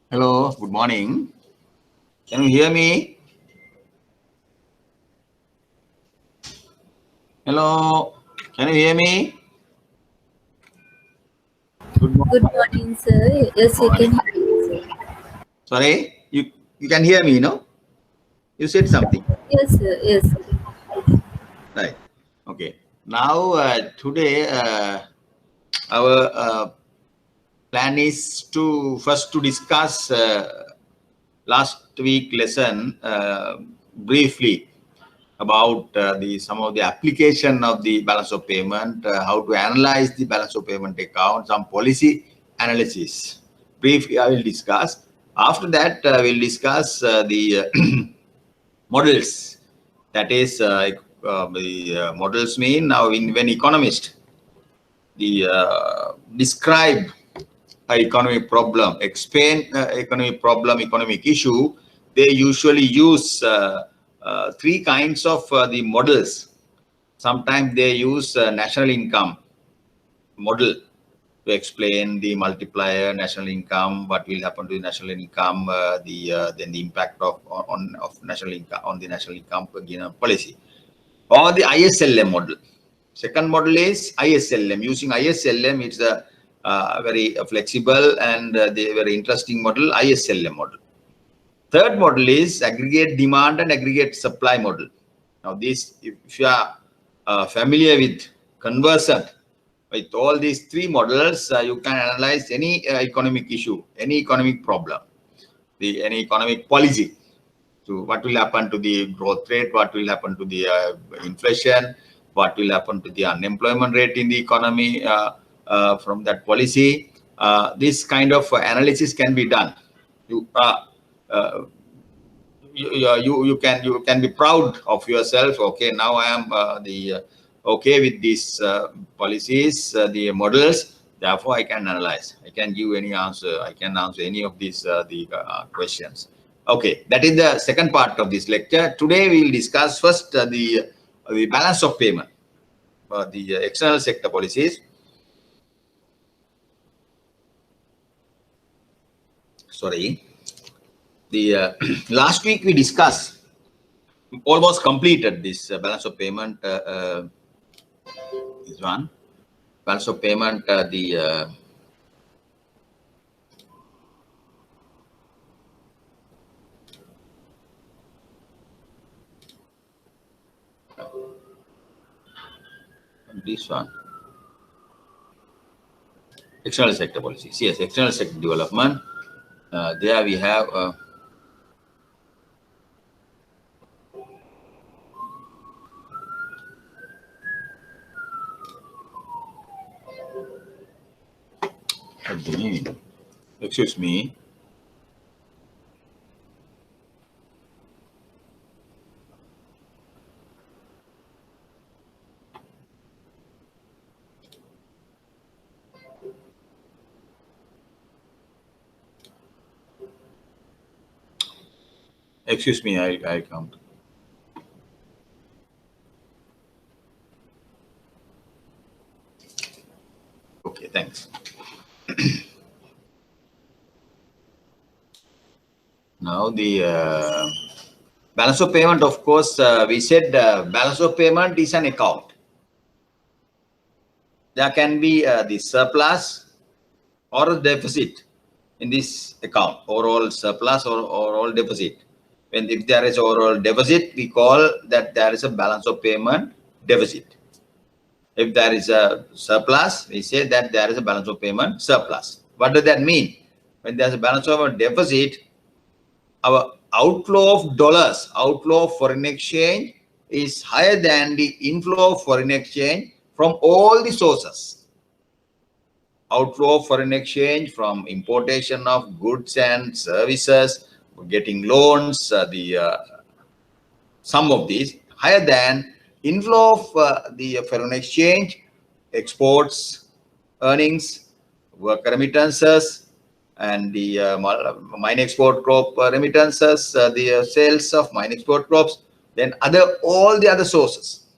Hello, good morning. Can you hear me? Hello, can you hear me? Good Good morning. morning, sir. Yes, you Morning. can hear me, sir. Sorry, you can hear me, no? You said something, Yes, sir. Yes, sir. right? Okay. Now, today, our plan is to first to discuss last week lesson briefly about the some of the application of the balance of payment, how to analyze the balance of payment account, some policy analysis. Briefly, I will discuss. After that, we'll discuss the models. That is, the models mean now when economists the describe economic problem, explain economic problem, economic issue, they usually use three kinds of the models. Sometimes they use national income model to explain the multiplier national income, what will happen to the national income, then the impact of national income on the national income policy, or the ISLM model. Second model is ISLM. Using ISLM, it's a very flexible and the very interesting model, ISLM model. Third model is aggregate demand and aggregate supply model. Now, this, if you are familiar with conversant, with all these three models, you can analyze any economic issue, any economic problem, any economic policy. So, what will happen to the growth rate? What will happen to the inflation? What will happen to the unemployment rate in the economy from that policy? This kind of analysis can be done. You, uh, you can be proud of yourself. Okay, now I am okay with these policies, the models. Therefore, I can analyze. I can give any answer. I can answer any of these questions. Okay, that is the second part of this lecture. Today we will discuss first the balance of payment, the external sector policies. Sorry, the last week we discussed, almost completed this balance of payment. This one balance of payment. This one. External sector policies. Yes, external sector development. There we have excuse me. Excuse me, I count. Okay, thanks. Now the balance of payment, of course, we said balance of payment is an account. There can be the surplus or a deficit in this account, overall surplus or overall deficit. When if there is overall deficit, we call that there is a balance of payment deficit. If there is a surplus, we say that there is a balance of payment surplus. What does that mean? When there is a balance of a deficit, our outflow of dollars, outflow of foreign exchange is higher than the inflow of foreign exchange from all the sources. Outflow of foreign exchange from importation of goods and services, getting loans, some of these higher than inflow of the foreign exchange, exports, earnings, worker remittances, and the mine export crop remittances, the sales of mine export crops, then all the other sources,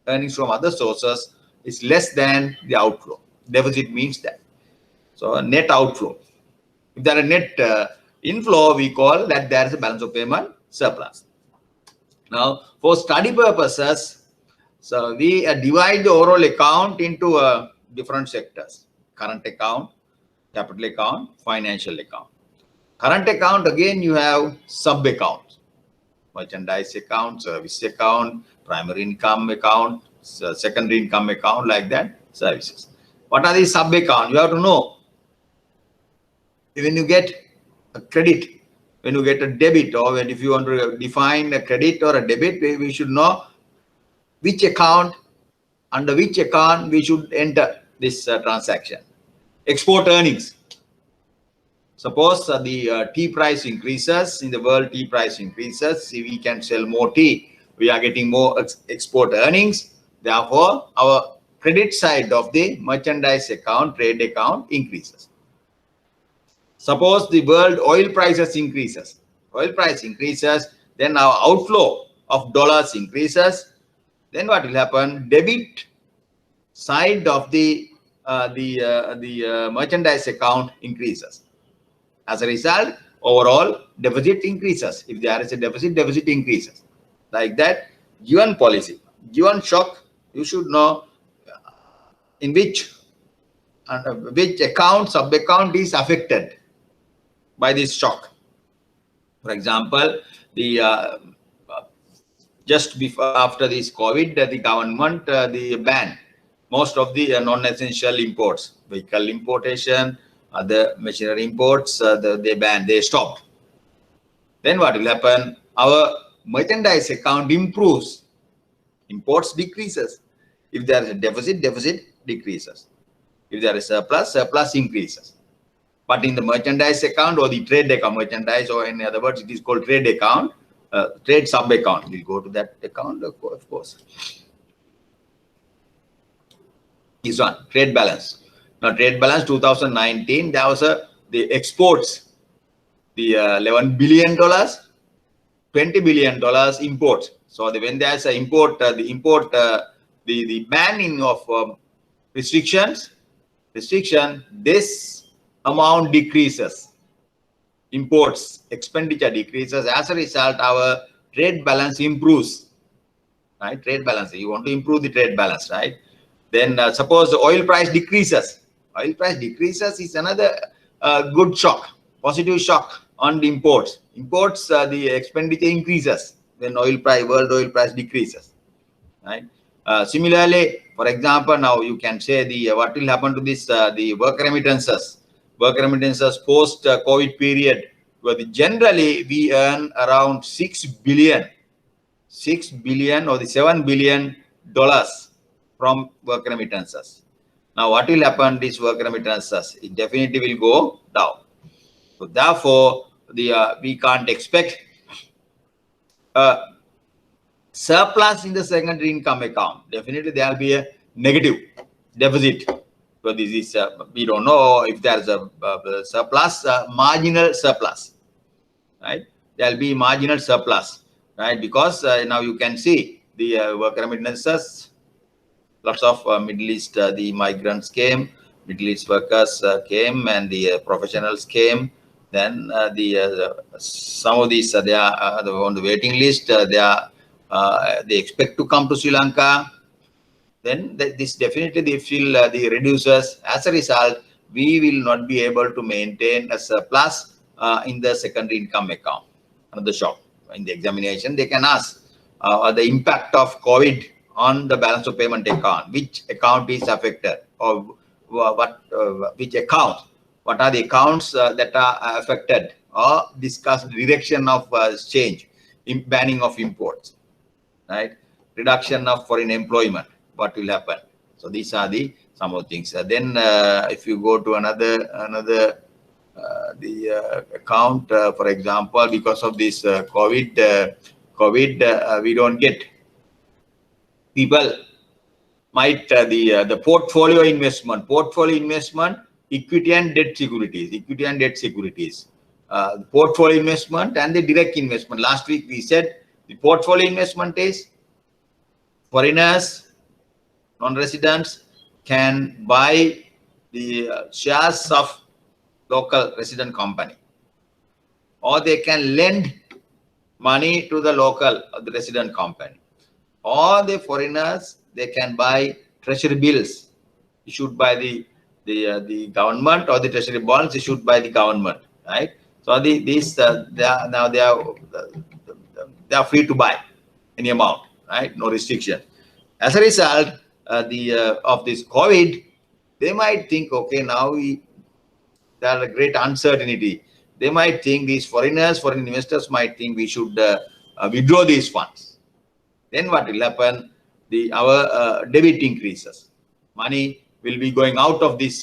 earnings from other sources is less than the outflow. Deficit means that. So net outflow. If there are net inflow, we call that there is a balance of payment surplus. Now, for study purposes, so we divide the overall account into different sectors: current account, capital account, financial account. Current account, again, you have sub accounts: merchandise account, service account, primary income account, secondary income account, like that, services. What are these sub accounts? You have to know. When you get a credit, when you get a debit, or if you want to define a credit or a debit, we should know which account, under which account we should enter this transaction. Export earnings. Suppose the tea price increases, in the world tea price increases, we can sell more tea, we are getting more export earnings, therefore our credit side of the merchandise account, trade account, increases. Suppose the world oil prices increases, then our outflow of dollars increases. Then what will happen? Debit side of the merchandise account increases. As a result, overall deficit increases. If there is a deficit, deficit increases. Like that, given policy, given shock, you should know in which account, sub account is affected by this shock. For example, the just before after this COVID, the government the ban most of the non-essential imports, vehicle importation, other machinery imports, they stopped. Then what will happen? Our merchandise account improves, imports decreases. If there is a deficit, deficit decreases. If there is surplus, surplus increases. But in the merchandise account or the trade account, merchandise, or in other words, it is called trade account, trade sub account. We'll go to that account, of course. This one, trade balance. Now, trade balance 2019, there was the exports, the $11 billion, $20 billion imports. So when there's an import, the banning of restriction, this amount decreases. Imports, expenditure decreases. As a result, our trade balance improves. Right? Trade balance. You want to improve the trade balance, right? Then suppose the oil price decreases. Oil price decreases is another good shock, positive shock on the imports. Imports, the expenditure increases when world oil price decreases. Right? Similarly, for example, now you can say the what will happen to this the work remittances. Work remittances post COVID period, where generally we earn around 6 billion or the $7 billion from work remittances. Now, what will happen? These work remittances, it definitely will go down. So, therefore, we can't expect surplus in the secondary income account. Definitely, there will be a negative deficit. So, this is we don't know if there's a surplus, marginal surplus, right? There will be marginal surplus, right? Because now you can see the work remittances. Lots of Middle East, the migrants came, Middle East workers came, and the professionals came. Then some of these they are on the waiting list. They expect to come to Sri Lanka. Then this definitely they feel the reduces. As a result, we will not be able to maintain a surplus in the secondary income account. Another shock in the examination, they can ask the impact of COVID on the balance of payment account, which account is affected, or which account, what are the accounts that are affected, or discuss direction of change, banning of imports, right? Reduction of foreign employment, what will happen? So these are the some of the things. Then if you go to another account, for example, because of this COVID, we don't get people might the portfolio investment, equity and debt securities, portfolio investment and the direct investment. Last week we said the portfolio investment is foreigners, non-residents can buy the shares of local resident company. or they can lend money to the local the resident company, or the foreigners, they can buy treasury bills issued by the government, or the treasury bonds issued by the government, right? So these now they are free to buy any amount, right? No restriction. As a result, of this COVID, they might think, okay, now there are a great uncertainty. They might think, these foreigners, foreign investors might think we should withdraw these funds. Then what will happen? Our debit increases. Money will be going out of this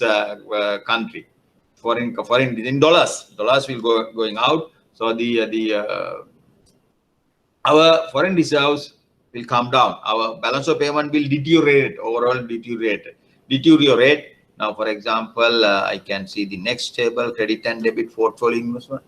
country. Foreign in dollars will going out. So our foreign reserves will come down. Our balance of payment will deteriorate, overall deteriorate. Now, for example, I can see the next table, credit and debit portfolio investment.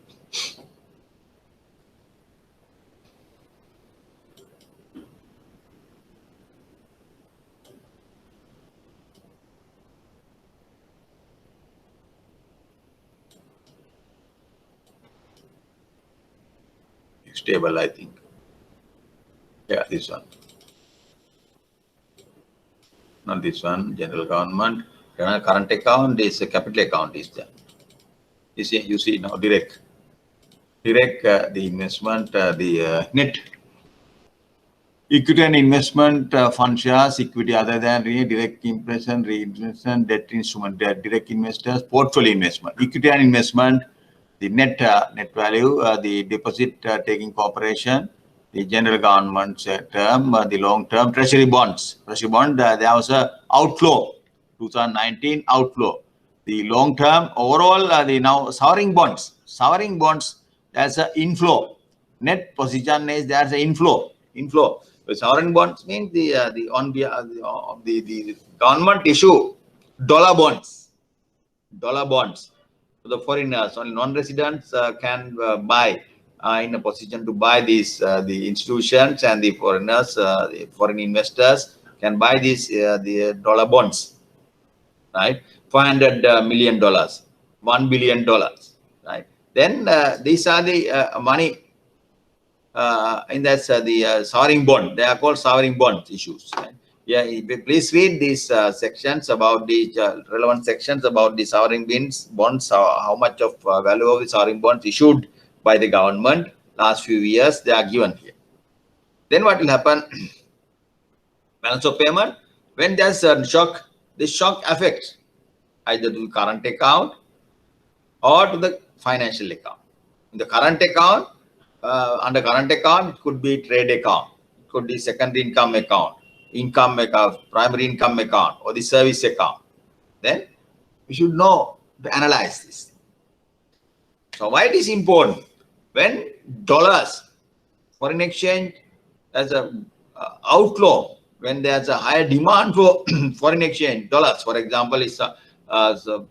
Next table, I think. Yeah, this one. Not this one, general government. Current account is a capital account is there. You see now direct the investment, the net equity and investment fund shares, equity other than direct impression, reinvestment, debt instrument, direct investors, portfolio investment, equity and investment, the net value, the deposit taking corporation, the general government term, the long term treasury bonds. Treasury bond, there was a outflow, 2019 outflow. The long term overall, the now sovereign bonds, there's an inflow. Net position is there's an inflow. The sovereign bonds means the government issue dollar bonds. So the foreigners, only non-residents can buy, in a position to buy these. The institutions and the foreigners, the foreign investors can buy these the dollar bonds, right? $500 million, $1 billion, right? Then these are the money. In that the sovereign bond, they are called sovereign bond issues. Right? Yeah, please read these sections about the relevant sections about the sovereign bonds, how much of value of the sovereign bonds issued by the government last few years, they are given here. Then what will happen? Balance of payment, when there's a shock, this shock affects either to the current account or to the financial account. In the current account, under current account, it could be trade account, it could be secondary income account, primary income account, or the service account. Then we should know to analyze this. So why it is important? When dollars, foreign exchange, as a outflow, when there's a higher demand for foreign exchange, dollars, for example, is the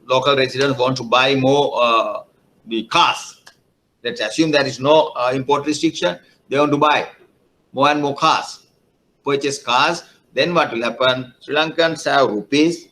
local residents want to buy more the cars. Let's assume there is no import restriction. They want to buy more and more cars, purchase cars. Then what will happen? Sri Lankans have rupees.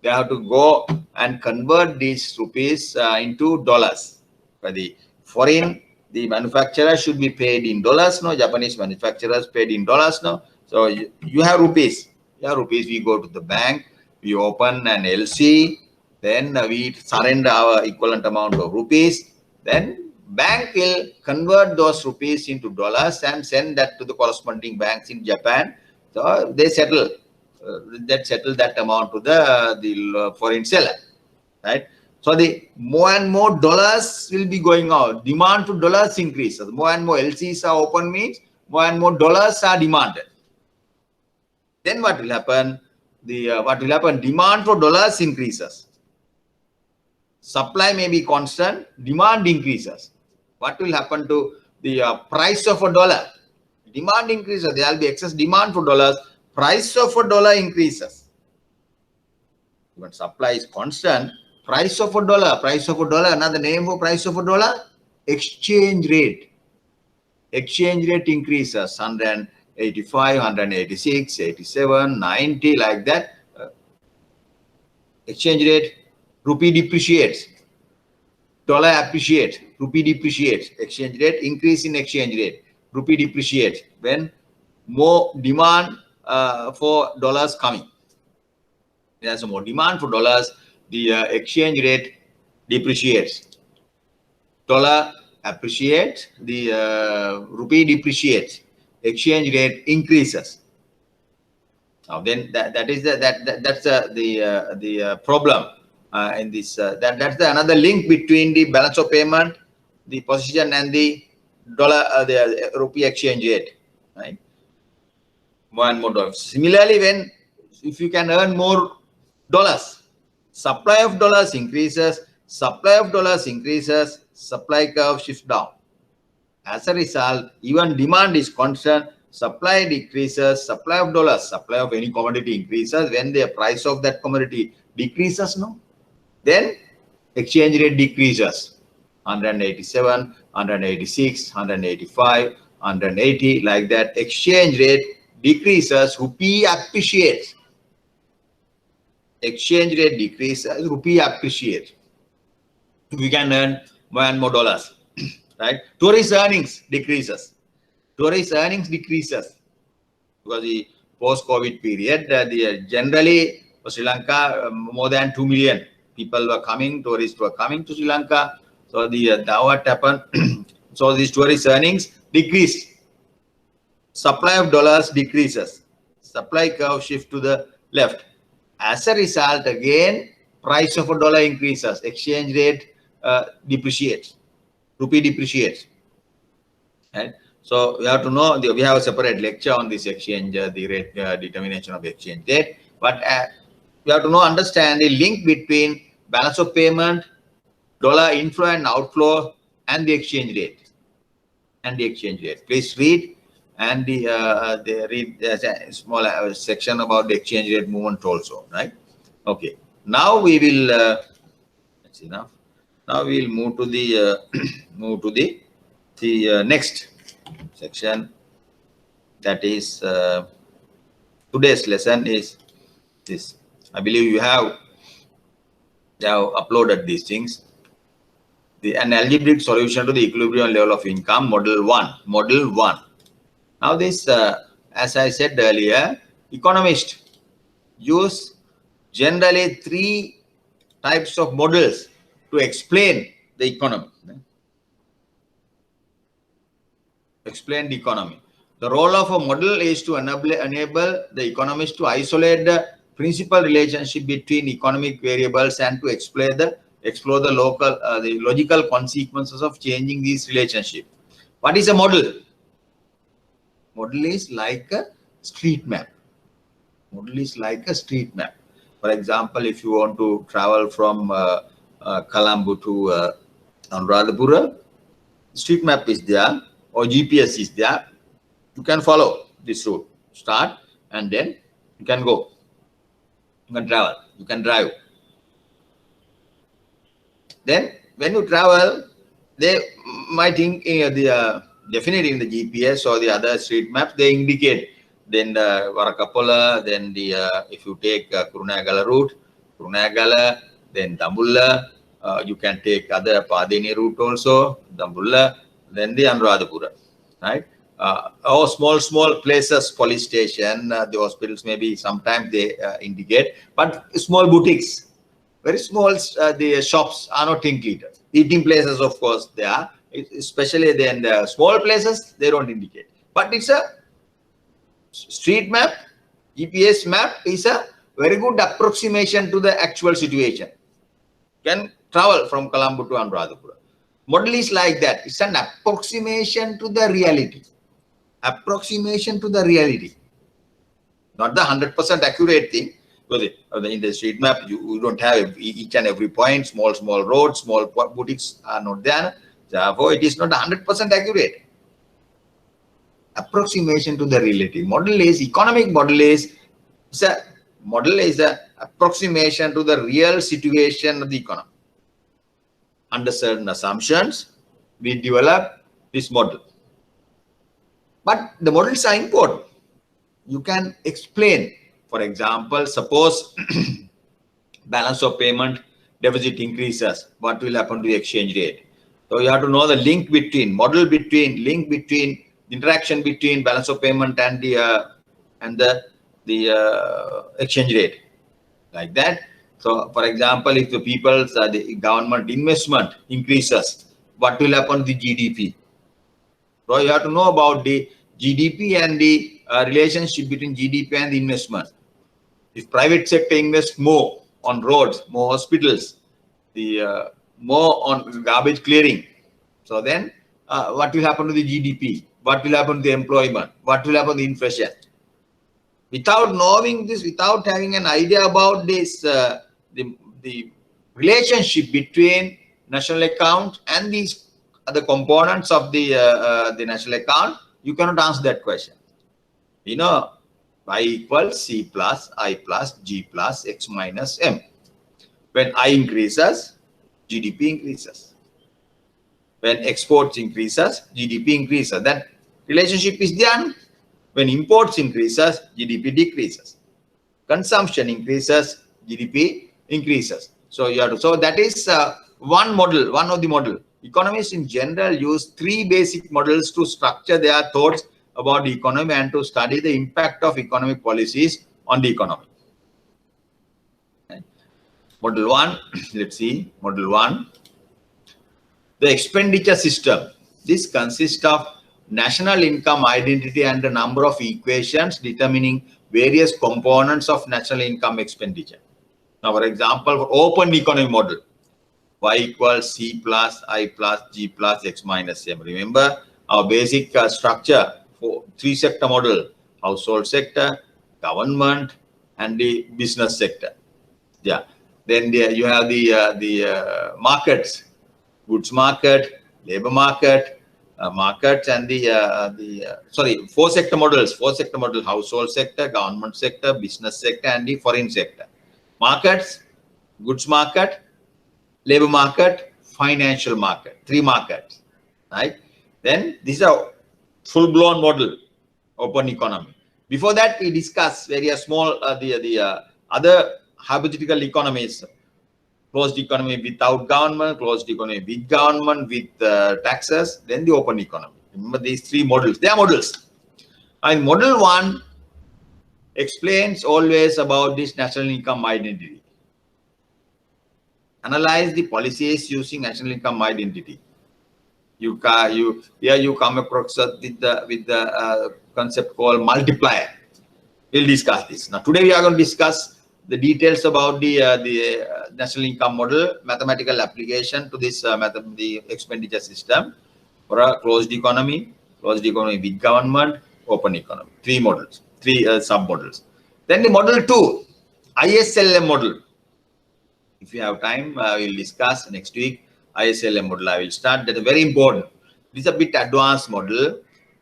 They have to go and convert these rupees into dollars. For the foreign, the manufacturer should be paid in dollars. No, Japanese manufacturers paid in dollars. No, so you have rupees. We go to the bank. We open an LC. Then we surrender our equivalent amount of rupees. Then bank will convert those rupees into dollars and send that to the corresponding banks in Japan. So they settle that amount to the foreign seller, right? So the more and more dollars will be going out. Demand for dollars increases. More and more LCs are open means more and more dollars are demanded. Then what will happen? Demand for dollars increases. Supply may be constant. Demand increases. What will happen to the price of a dollar? Demand increases. There will be excess demand for dollars. Price of a dollar increases. When supply is constant, price of a dollar, another name for price of a dollar, exchange rate. Exchange rate increases, 185, 186, 87, 90, like that. Exchange rate, rupee depreciates. dollar appreciates, rupee depreciates, exchange rate increase in exchange rate, rupee depreciates. When more demand for dollars coming, there's more demand for dollars, the exchange rate depreciates. Dollar appreciates, the rupee depreciates, exchange rate increases. Now then that's the problem in this. That's the another link between the balance of payment, the position, and the dollar, the rupee exchange rate, right? More and more dollars. Similarly, if you can earn more dollars, supply of dollars increases, supply curve shifts down. As a result, even demand is constant, supply decreases, supply of dollars, supply of any commodity increases. When the price of that commodity decreases, no, then exchange rate decreases. 187, 186, 185, 180, like that. Exchange rate decreases, rupee appreciates. Exchange rate decreases, rupee appreciates. We can earn more and more dollars, right? Tourist earnings decreases. Tourist earnings decreases because the post-COVID period, generally for Sri Lanka, more than 2 million people were coming, tourists were coming to Sri Lanka. So what happened? So these tourist earnings decreased. Supply of dollars decreases. Supply curve shift to the left. As a result, again, price of a dollar increases. Exchange rate depreciates. Rupee depreciates. Right? So we have to know, we have a separate lecture on this exchange, the rate determination of exchange rate. But we have to know, understand the link between balance of payment, dollar inflow and outflow, and the exchange rate. Please read, and there's a small section about the exchange rate movement also, right? Okay. Now we will that's enough. Now we will move to the next section. That is today's lesson is this. I believe you have uploaded these things. An algebraic solution to the equilibrium level of income, model 1. Now this, as I said earlier, economists use generally 3 types of models to explain the economy. Explain the economy. The role of a model is to enable the economist to isolate the principal relationship between economic variables and to explore the logical consequences of changing these relationships. What is a model? Model is like a street map. For example, if you want to travel from Colombo to Anuradhapura, street map is there or GPS is there. You can follow this route. Start and then you can go. You can travel. You can drive. Then when you travel, they might think definitely in the GPS or the other street map, they indicate then the Varakapola, then if you take Kurunegala route, then Dambulla, you can take other Padini route also, Dambulla, then the Anuradhapura, right? Or small places, police station, the hospitals maybe sometimes they indicate, but small boutiques, very small, the shops are not included. Eating places, of course, they are, especially then the small places, they don't indicate. But it's a street map, GPS map is a very good approximation to the actual situation. You can travel from Colombo to Anuradhapura. Model is like that. It's an approximation to the reality. Not the 100% accurate thing. Because in the street map, you don't have each and every point, small roads, small boutiques are not there. Therefore, it is not 100% accurate. Approximation to the reality. Economic model is a approximation to the real situation of the economy. Under certain assumptions, we develop this model. But the models are important. You can explain. For example, suppose balance of payment deficit increases, what will happen to the exchange rate? So you have to know the link between, interaction between balance of payment and the exchange rate, like that. So, for example, if the government investment increases, what will happen to the GDP? So you have to know about the GDP and the relationship between GDP and the investment. If private sector invests more on roads, more hospitals, the more on garbage clearing, so then what will happen to the GDP? What will happen to the employment? What will happen to the inflation? Without knowing this, without having an idea about this, the relationship between national account and these other components of the national account, you cannot answer that question. You know, I equals C plus I plus G plus X minus M. When I increases, GDP increases. When exports increases, GDP increases. That relationship is there. When imports increases, GDP decreases. Consumption increases, GDP increases. So that is one model, one of the model. Economists in general use three basic models to structure their thoughts about the economy and to study the impact of economic policies on the economy. Model one, let's see, model one, the expenditure system. This consists of national income identity and a number of equations determining various components of national income expenditure. Now, for example, for open economy model, Y equals C plus I plus G plus X minus M. Remember our basic structure for three sector model: household sector, government, and the business sector. Yeah. Then you have the markets: goods market, labor market, markets, and four sector models. Four sector model: household sector, government sector, business sector, and the foreign sector. Markets: goods market, labor market, financial market. Three markets, right? Then this is a full-blown model, open economy. Before that, we discussed various small other hypothetical economies: closed economy without government, closed economy with government, with taxes, then the open economy. Remember these three models. They are models. And model one explains always about this national income identity. Analyze the policies using national income identity. You come across with the concept called multiplier. We'll discuss this. Now today we are going to discuss the details about the national income model, mathematical application to this the expenditure system for a closed economy with government, open economy. Three models, three sub models. Then the model two, ISLM model. If you have time, we'll discuss next week. ISLM model I will start. That is very important. This is a bit advanced model.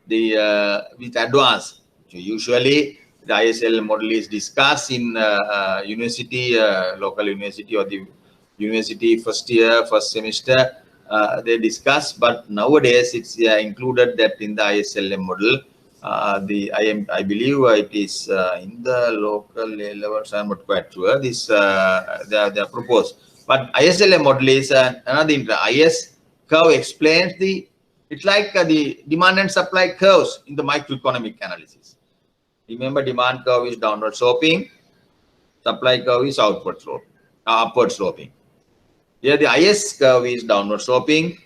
With advanced, usually the ISLM model is discussed in university, local university, or the university first year, first semester. They discuss, but nowadays it's included that in the ISLM model. I believe it is in the local levels. I'm not quite sure. This they are proposed, but ISLM model is another IS curve explains it's like the demand and supply curves in the microeconomic analysis. Remember, demand curve is downward sloping, supply curve is upward sloping. Here the IS curve is downward sloping,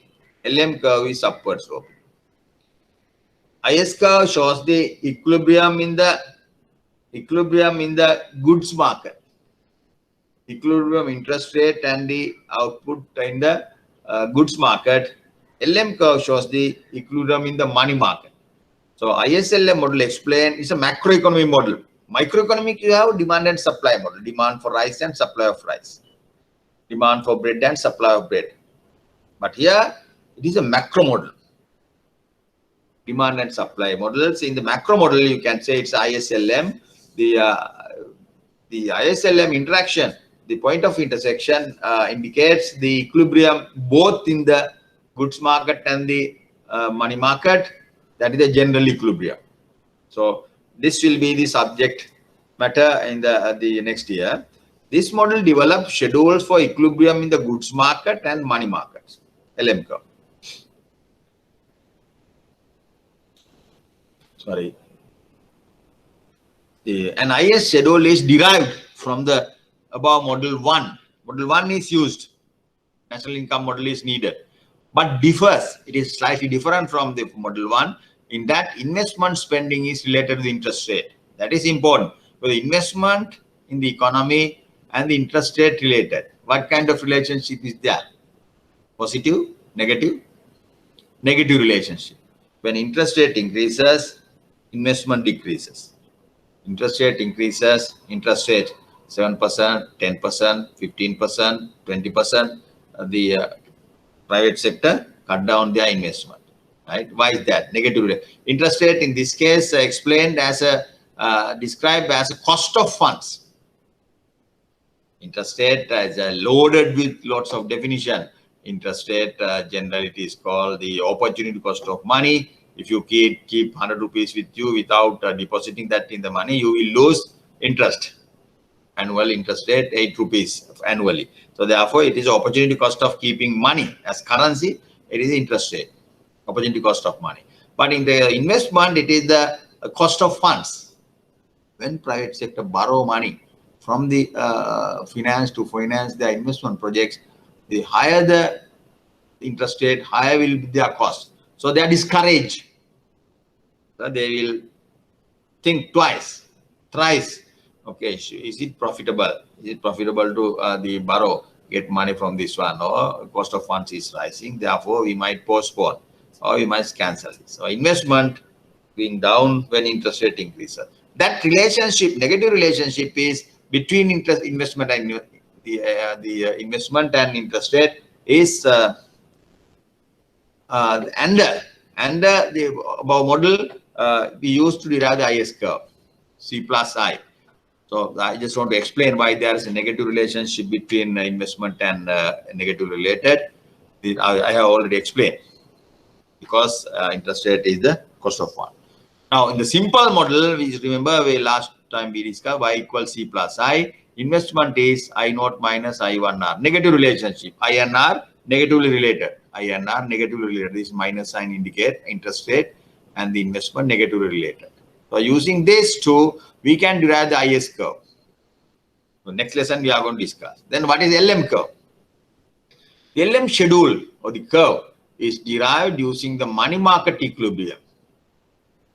LM curve is upward sloping. IS curve shows the equilibrium in the goods market, equilibrium interest rate and the output in the goods market. LM curve shows the equilibrium in the money market. So ISLM model is a macroeconomic model. Microeconomic, you have demand and supply model, demand for rice and supply of rice, demand for bread and supply of bread. But here it is a macro model. Demand and supply models. In the macro model, you can say it's ISLM. The ISLM interaction, the point of intersection indicates the equilibrium both in the goods market and the money market. That is the general equilibrium. So this will be the subject matter in the next year. This model develops schedules for equilibrium in the goods market and money markets, LM curve. Sorry. An IS schedule is derived from the above model 1. Model 1 is used. National income model is needed, but differs. It is slightly different from the model 1 in that investment spending is related to the interest rate. That is important. So the investment in the economy and the interest rate related. What kind of relationship is there? Positive, negative? Negative relationship. When interest rate increases, investment decreases. Interest rate increases, interest rate 7%, 10%, 15%, 20%. The private sector cut down their investment. Right? Why is that? Negative interest rate in this case explained as a described as a cost of funds. Interest rate is loaded with lots of definition. Interest rate generally it is called the opportunity cost of money. If you keep 100 rupees with you without depositing that in the money, you will lose interest. Annual interest rate 8 rupees annually. So therefore, it is opportunity cost of keeping money as currency. It is interest rate, opportunity cost of money. But in the investment, it is the cost of funds. When private sector borrow money from the finance to finance their investment projects, the higher the interest rate, higher will be their cost. So they are discouraged. So they will think twice, thrice. Okay, is it profitable? Is it profitable to the borrow, get money from this one? Or cost of funds is rising. Therefore, we might postpone or we might cancel this. So investment being down when interest rate increases. That relationship, negative relationship, is between investment and the investment and interest rate is the above model we used to derive the IS curve, C plus I. So I just want to explain why there is a negative relationship between investment and negative related. I have already explained, because interest rate is the cost of fund. Now in the simple model, we remember last time we discussed Y equals C plus I. Investment is I0 minus I1R. Negative relationship. INR negatively related. INR negatively related. This minus sign indicate interest rate and the investment negatively related. So using these two, we can derive the IS curve. So next lesson we are going to discuss. Then what is LM curve? The LM schedule or the curve is derived using the money market equilibrium.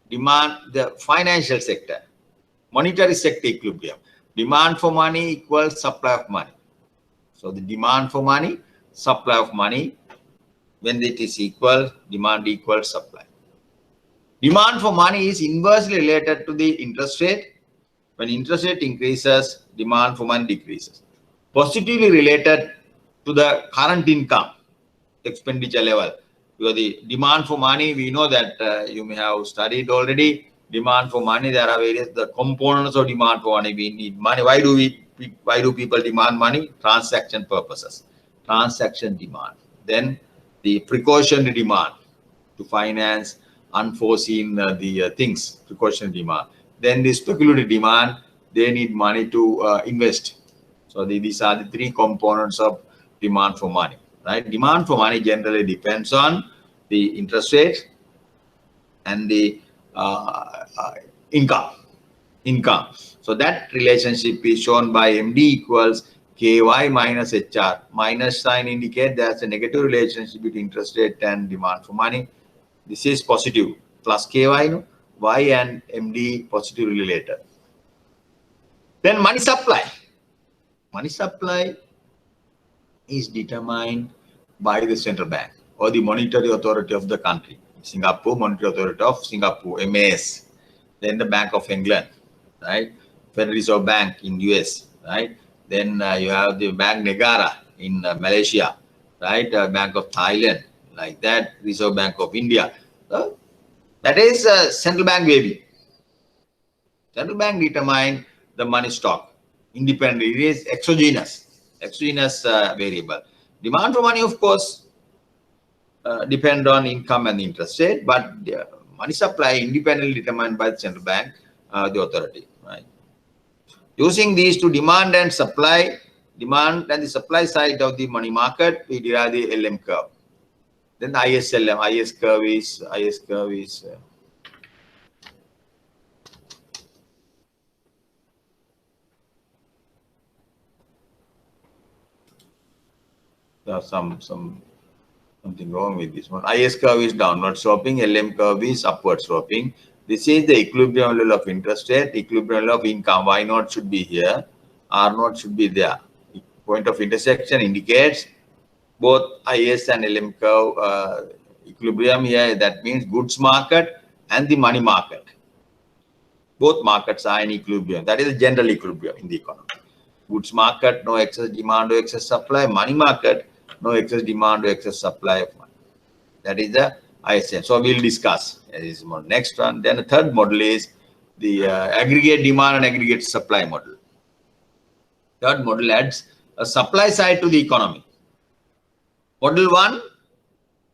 Demand, the financial sector, monetary sector equilibrium. Demand for money equals supply of money. So the demand for money, supply of money, when it is equal, demand equals supply. Demand for money is inversely related to the interest rate. When interest rate increases, demand for money decreases. Positively related to the current income, expenditure level. Because the demand for money, we know that you may have studied already. Demand for money, there are various the components of demand for money. We need money. Why do people demand money? Transaction purposes. Transaction demand. Then the precautionary demand to finance unforeseen things, precautionary demand. Then the speculative demand, they need money to invest. So these are the three components of demand for money. Right? Demand for money generally depends on the interest rate and the income. So that relationship is shown by MD equals KY minus HR. Minus sign indicate there's a negative relationship between interest rate and demand for money. This is positive. Plus KY, no? Y and MD positively related. Then money supply. Money supply is determined by the central bank or the monetary authority of the country. Singapore, Monetary Authority of Singapore, MAS. Then the Bank of England, right? Federal Reserve Bank in US, right? Then you have the Bank Negara in Malaysia, right? Bank of Thailand, like that. Reserve Bank of India. That is central bank baby. Central bank determine the money stock independently. It is exogenous variable. Demand for money, of course, depend on income and interest rate, but money supply independently determined by the central bank, the authority, right? Using these to demand and the supply side of the money market, we derive the LM curve. Then the ISLM, IS curve is something wrong with this one. IS curve is downward sloping, LM curve is upward sloping. This is the equilibrium level of interest rate, equilibrium level of income. Y naught should be here, R naught should be there. Point of intersection indicates both IS and LM curve equilibrium here. That means goods market and the money market. Both markets are in equilibrium. That is the general equilibrium in the economy. Goods market, no excess demand or excess supply. Money market, no excess demand or excess supply of money. That is the ISM. So we'll discuss this model. Next one. Then the third model is the aggregate demand and aggregate supply model. Third model adds a supply side to the economy. Model 1,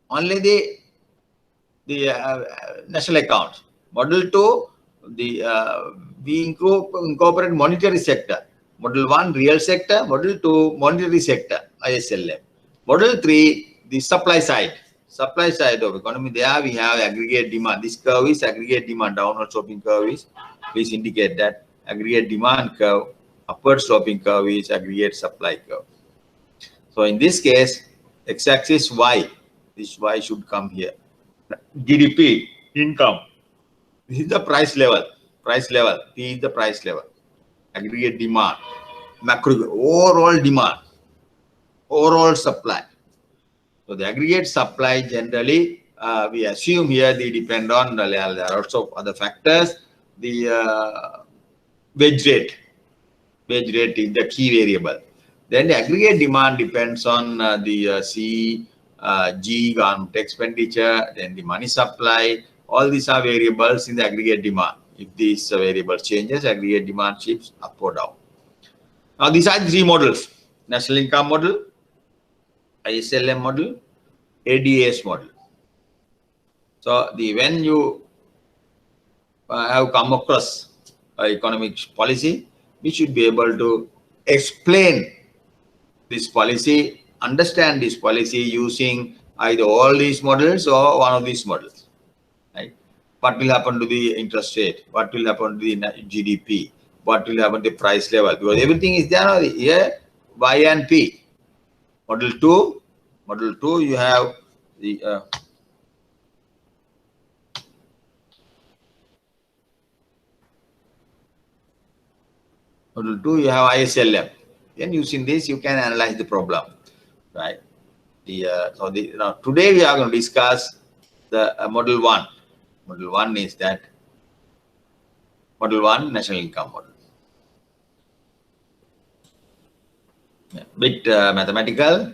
only the national account. Model 2, we incorporate monetary sector. Model 1, real sector. Model 2, monetary sector, ISLM. Model 3, the supply side. Supply side of economy. There we have aggregate demand. This curve is aggregate demand. Downward sloping curve is, please indicate that. Aggregate demand curve. Upward sloping curve is aggregate supply curve. So in this case, x-axis Y. This Y should come here. GDP, income. This is the price level. Price level. P is the price level. Aggregate demand. Macro, overall demand. Overall supply. So the aggregate supply generally, we assume here they depend on, there are also other factors. The wage rate. Wage rate is the key variable. Then the aggregate demand depends on the G, government expenditure, then the money supply. All these are variables in the aggregate demand. If these variable changes, aggregate demand shifts up or down. Now these are three models: national income model, ISLM model, ADAS model. So when you have come across economic policy, we should be able to explain this policy, understand this policy using either all these models or one of these models. Right? What will happen to the interest rate? What will happen to the GDP? What will happen to the price level? Because everything is there here, Y and P. Model 2, you have the Model 2, you have ISLM. Then using this, you can analyze the problem, right? Today we are going to discuss the Model 1. Model 1 is that Model 1 national income model. Bit mathematical.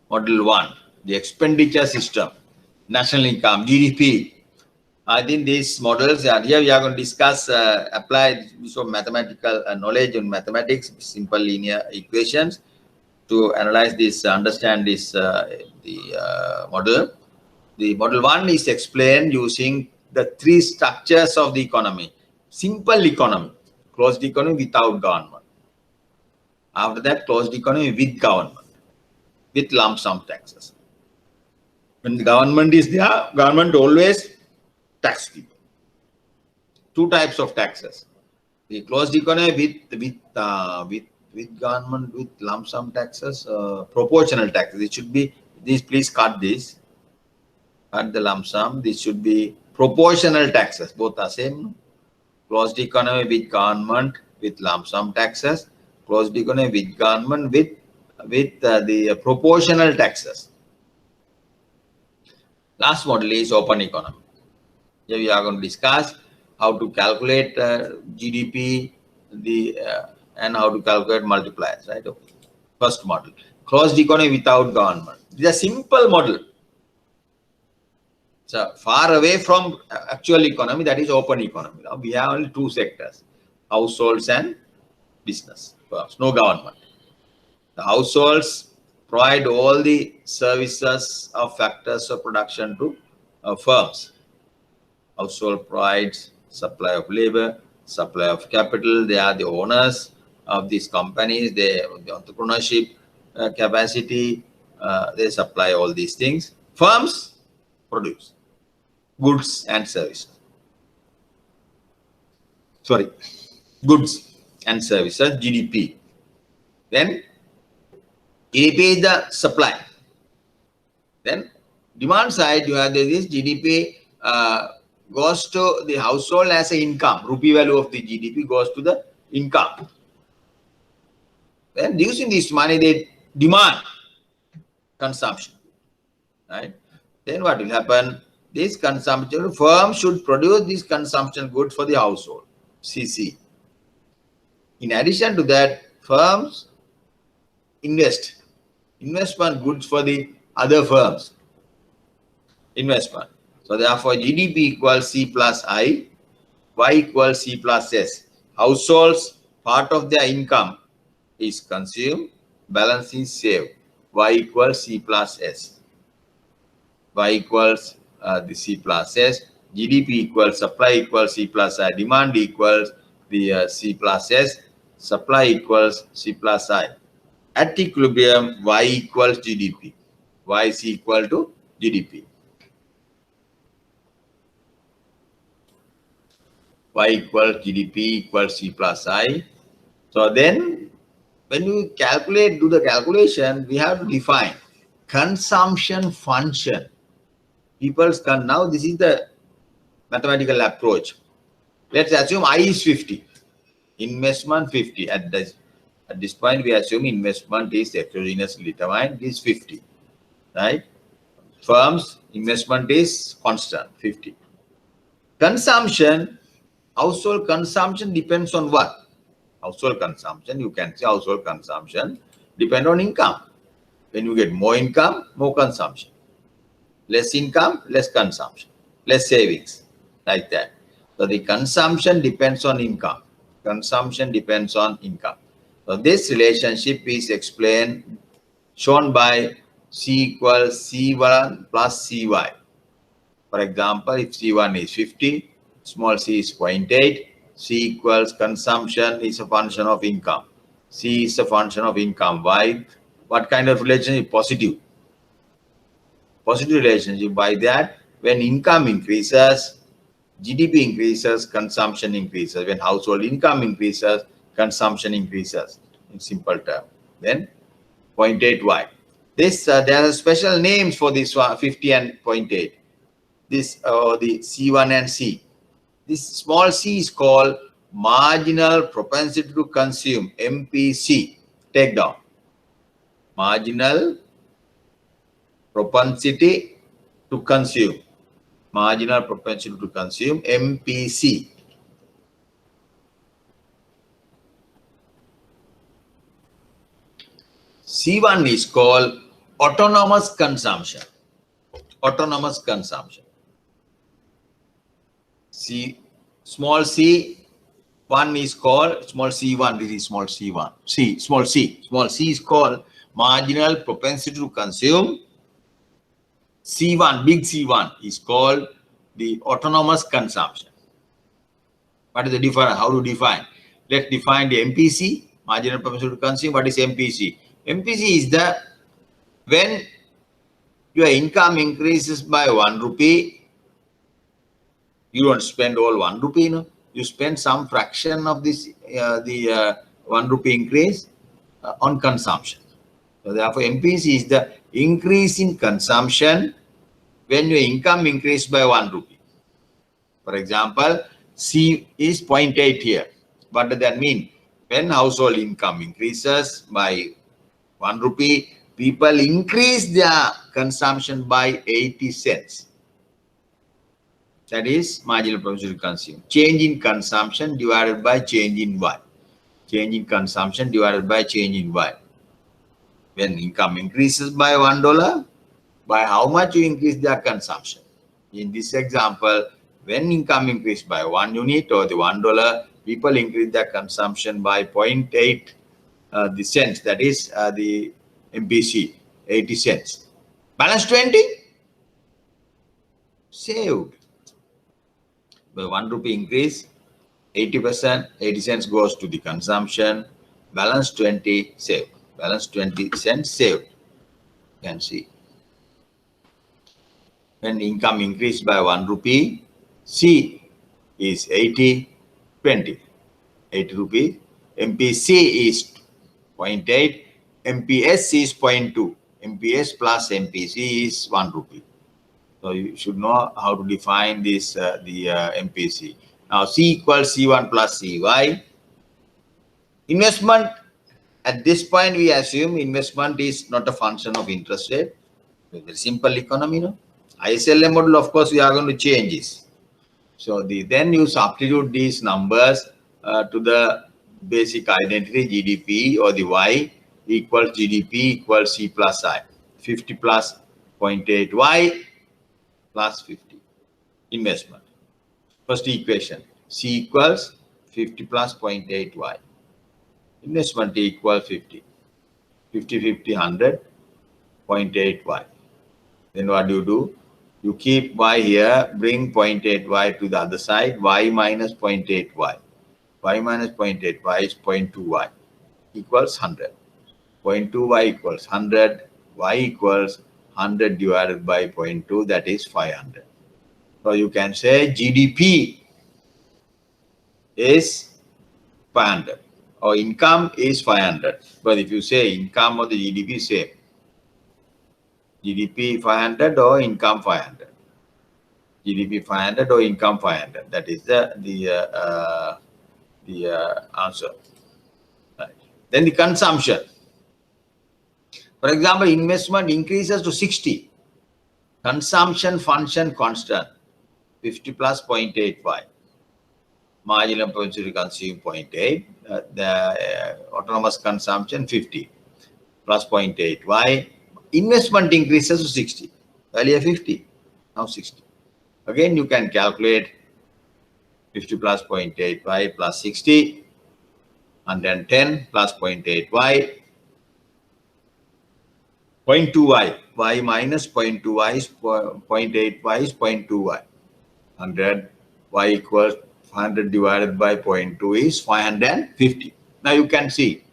Model 1, the expenditure system, national income, GDP. I think these models, here we are going to discuss, apply some mathematical knowledge on mathematics, simple linear equations to analyze this, understand this, model. The Model 1 is explained using the three structures of the economy. Simple economy, closed economy without government. After that, closed economy with government, with lump sum taxes. When the government is there, government always tax people. Two types of taxes: the closed economy with government with lump sum taxes, proportional taxes. It should be these. Please cut this. Cut the lump sum. This should be proportional taxes. Both are same. Closed economy with government with lump sum taxes. Closed economy with government with the proportional taxes. Last model is open economy. Here we are going to discuss how to calculate GDP, and how to calculate multipliers. Right? Okay. First model, closed economy without government. This is a simple model. So far away from actual economy, that is open economy. Now we have only two sectors: households and business. Firms, no government. The households provide all the services of factors of production to firms. Household provides supply of labor, Supply of capital, they are the owners of these companies, they the entrepreneurship capacity, they supply all these things. Firms produce goods and services. Sorry, goods and services, GDP. Then GDP is the supply. Then demand side, you have this GDP goes to the household as an income. Rupee value of the GDP goes to the income. Then using this money, they demand consumption, right? Then what will happen? This consumption, firm should produce this consumption good for the household, CC. In addition to that, firms investment goods for the other firms, investment. So therefore, GDP equals C plus I, Y equals C plus S. Households, part of their income is consumed, balance is saved. Y equals C plus S. Y equals the C plus S. GDP equals supply equals C plus I. Demand equals the C plus S. Supply equals C plus I. At equilibrium, Y equals GDP. Y is equal to GDP. Y equals GDP equals C plus I. So then, when you do the calculation, we have to define consumption function. Now this is the mathematical approach. Let's assume I is 50, investment 50. At this point, we assume investment is exogenously determined, is 50, right? Firms, investment is constant, 50. Consumption, household consumption depends on what? Household consumption, you can say household consumption depend on income. When you get more income, more consumption. Less income, less consumption. Less savings, like that. So the consumption depends on income. Consumption depends on income. So this relationship is explained, shown by C equals C1 plus CY. For example, if C1 is 50, small c is 0.8, C equals consumption is a function of income. C is a function of income. Why? What kind of relationship? Positive. Positive relationship. By that, when income increases, GDP increases, consumption increases. When household income increases, consumption increases. In simple term. Then 0.8y. There are special names for this one, 50 and 0.8. This the C1 and C. This small c is called marginal propensity to consume, MPC. Take down. Marginal propensity to consume. Marginal propensity to consume, MPC. C1 is called autonomous consumption. Autonomous consumption. Small c, one is called small c1. This is small c1. Small c is called marginal propensity to consume. C1, big C1 is called the autonomous consumption. What is the difference? How to define? Let's define the MPC, marginal propensity to consume. What is MPC? MPC is the when your income increases by 1 rupee, you don't spend all 1 rupee, no? You spend some fraction of this, 1 rupee increase on consumption. So therefore, MPC is the increase in consumption when your income increased by 1 rupee. For example, C is 0.8 here. What does that mean? When household income increases by 1 rupee, people increase their consumption by 80 cents. That is marginal propensity to consume. Change in consumption divided by change in Y. Change in consumption divided by change in Y. When income increases by $1, by how much you increase their consumption? In this example, when income increased by 1 unit or the $1, people increase their consumption by 0.8 the cents. That is the MPC, 80 cents. Balance 20, saved. By 1 rupee increase, 80%, 80 cents goes to the consumption, balance 20 saved. Balance 20 cents saved. You can see. When income increased by 1 rupee, C is 80, 20. 80 rupees. MPC is 0.8. MPS is 0.2. MPS plus MPC is 1 rupee. So you should know how to define this, the MPC. Now C equals C1 plus CY. Investment, at this point we assume investment is not a function of interest rate. Very simple economy, no? ISLM model, of course, we are going to change this. So then you substitute these numbers to the basic identity GDP, or the Y equals GDP equals C plus I. 50 plus 0.8 Y plus 50. Investment. First equation, C equals 50 plus 0.8 Y. Investment equals 50. 50, 50, 100, 0.8 Y. Then what do? You keep Y here, bring 0.8 Y to the other side, Y minus 0.8 Y. Y minus 0.8 Y is 0.2 Y equals 100. 0.2 Y equals 100. Y equals 100 divided by 0.2, that is 500. So you can say GDP is 500 or income is 500. But if you say income or the GDP, same. GDP 500 or income 500. GDP 500 or income 500. That is the answer. Right. Then the consumption. For example, investment increases to 60. Consumption function constant 50 plus 0.8 Y. Marginal potential consume 0.8. The autonomous consumption 50 plus 0.8 Y. Investment increases to 60. Earlier 50, now 60. Again, you can calculate 50 plus 0.8 Y plus 60, 110 plus 0.8 Y. 0.2 Y. Y minus 0.2 Y is 0.8 Y is 0.2 Y. 100 Y equals 100 divided by 0.2 is 550. Now you can see.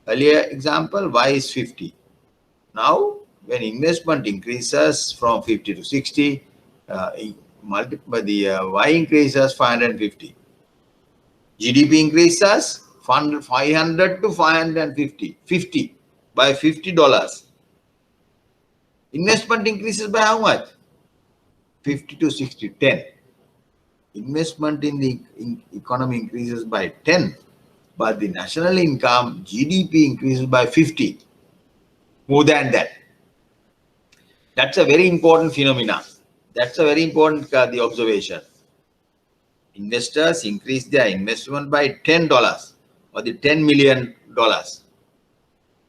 Earlier example, Y is 50. Now, when investment increases from 50 to 60, multiply the Y increases 550. GDP increases 500 to 550. 50 by $50. Investment increases by how much? 50 to 60, 10. Investment in the economy increases by 10, but the national income, GDP, increases by 50. More than that. That's a very important phenomenon. That's a very important the observation. Investors increase their investment by $10 or the $10 million.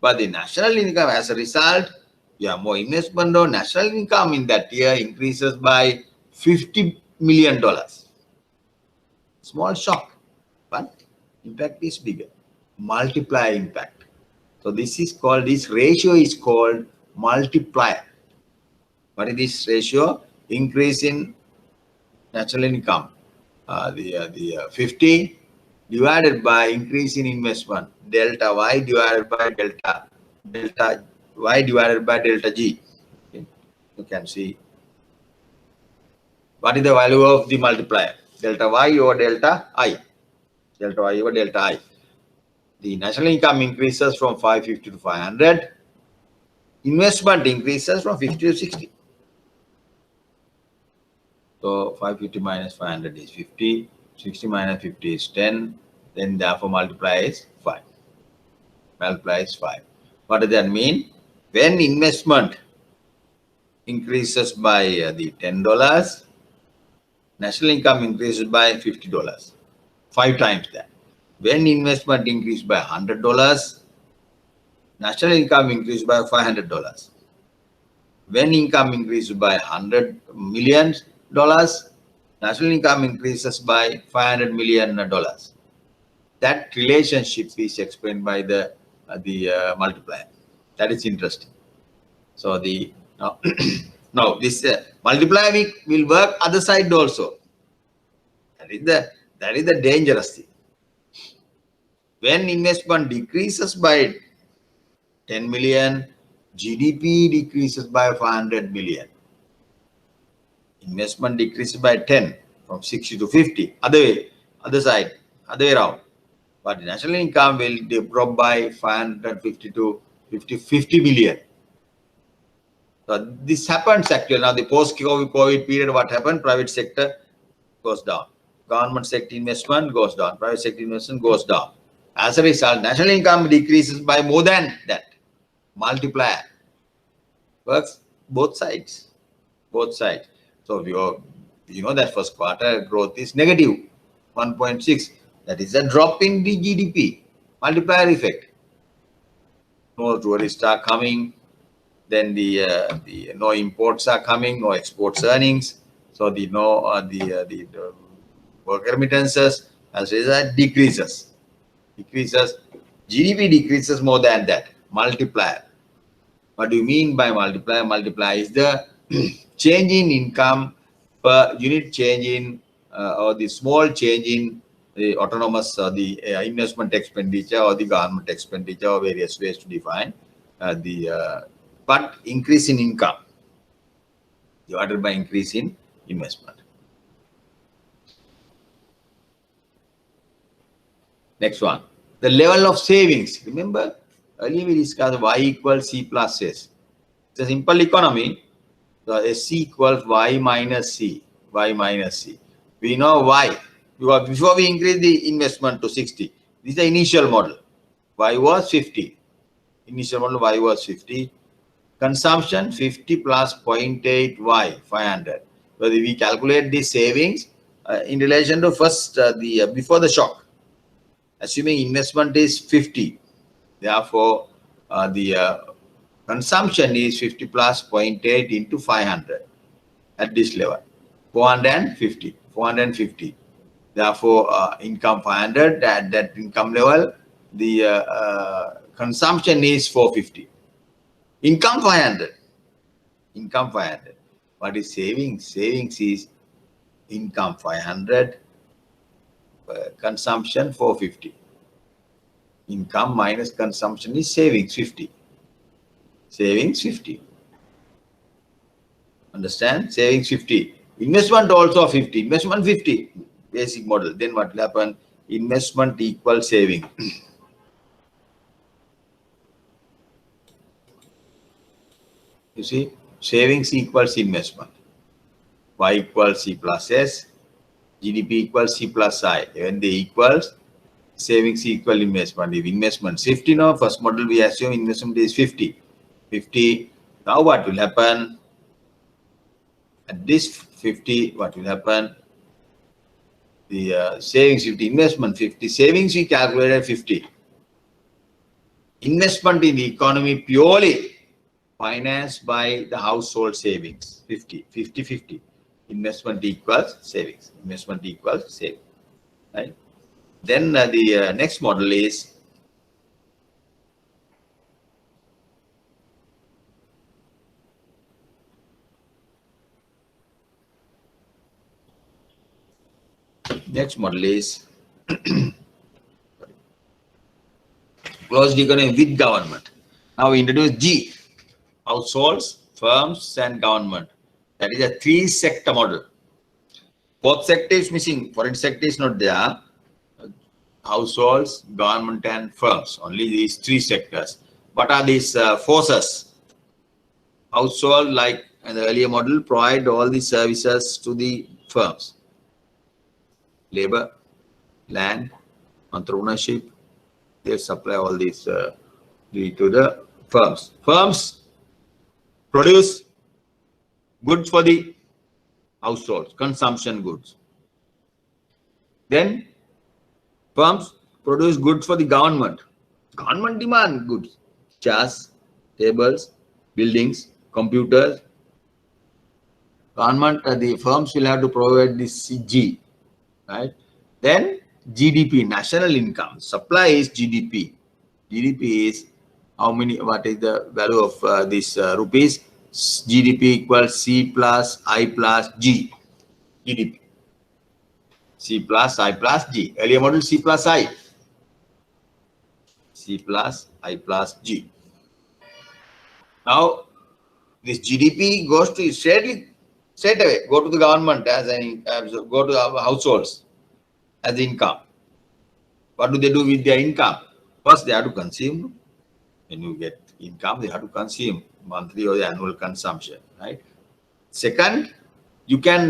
But the national income, as a result, you have more investment, or national income in that year increases by $50 million. Small shock, but impact is bigger. Multiplier impact. So this ratio is called multiplier. What is this ratio? Increase in national income. The 50 divided by increase in investment. Delta Y divided by delta Y divided by delta G. Okay. You can see what is the value of the multiplier. Delta Y over delta I. Delta Y over delta I. The national income increases from 550 to 500. Investment increases from 50 to 60. So 550 minus 500 is 50. 60 minus 50 is 10. Then therefore multiply is 5. Multiply is 5. What does that mean? When investment increases by the $10, national income increases by $50. 5 times that. When investment increased by $100, national income increased by $500. When income increases by $100 million, national income increases by $500 million. That relationship is explained by the multiplier. That is interesting. So now this multiplier will work other side also. That That is the dangerous thing. When investment decreases by 10 million, GDP decreases by 500 million. Investment decreases by 10 from 60 to 50. Other way around. But national income will drop by 550 to 50 billion. So this happens actually. Now the post-COVID period, what happened? Private sector goes down. Government sector investment goes down. Private sector investment goes down. As a result, national income decreases by more than that. Multiplier. Works both sides. Both sides. So you know that first quarter growth is negative 1.6. That is a drop in the GDP. Multiplier effect. No tourists are coming. Then the no imports are coming. No exports earnings. So the work remittances as a result decreases. GDP decreases more than that. Multiplier. What do you mean by multiplier? Multiplier is the change in income per unit change in or the small change in the autonomous the investment expenditure or the government expenditure, or various ways to define but increase in income divided by increase in investment. Next one, the level of savings. Remember, earlier we discussed Y equals C plus S. It's a simple economy. So S equals Y minus C. Y minus C. We know why. Because before we increase the investment to 60, this is the initial model. Y was 50. Initial model Y was 50. Consumption 50 plus 0.8 Y 500. So we calculate the savings in relation to first before the shock. Assuming investment is 50, therefore the consumption is 50 plus 0.8 into 500 at this level, 450. Therefore, income 500 at that income level, the consumption is 450. Income 500. What is savings? Savings is income 500. Consumption 450. Income minus consumption is savings 50. Savings 50. Understand? Savings 50. Investment also 50. Investment 50. Basic model. Then what will happen? Investment equals saving. You see? Savings equals investment. Y equals C plus S. GDP equals C plus I. When they equals, savings equal investment. If investment 50 now, first model we assume investment is 50. 50. Now what will happen? At this 50, what will happen? The savings 50, investment 50. Savings we calculated 50. Investment in the economy purely financed by the household savings. 50. Investment equals savings. Investment equals savings. Right? Then the next model is closed economy with government. Now we introduce G, households, firms, and government. That is a 3-sector model. Fourth sector is missing. Foreign sector is not there. Households, government, and firms. Only these 3 sectors. What are these forces? Household, like in the earlier model, provide all the services to the firms. Labor, land, entrepreneurship, they supply all these to the firms. Firms produce goods for the households, consumption goods. Then firms produce goods for the government. Government demand goods, chairs, tables, buildings, computers. Government, the firms will have to provide this G, right? Then GDP, national income. Supply is GDP. GDP is how many, what is the value of this rupees? GDP equals C plus I plus G. GDP. C plus I plus G. Earlier model C plus I. C plus I plus G. Now this GDP goes to straight away go to the government go to our households as income. What do they do with their income? First, they have to consume. When you get income, they have to consume monthly or the annual consumption, right? Second, you can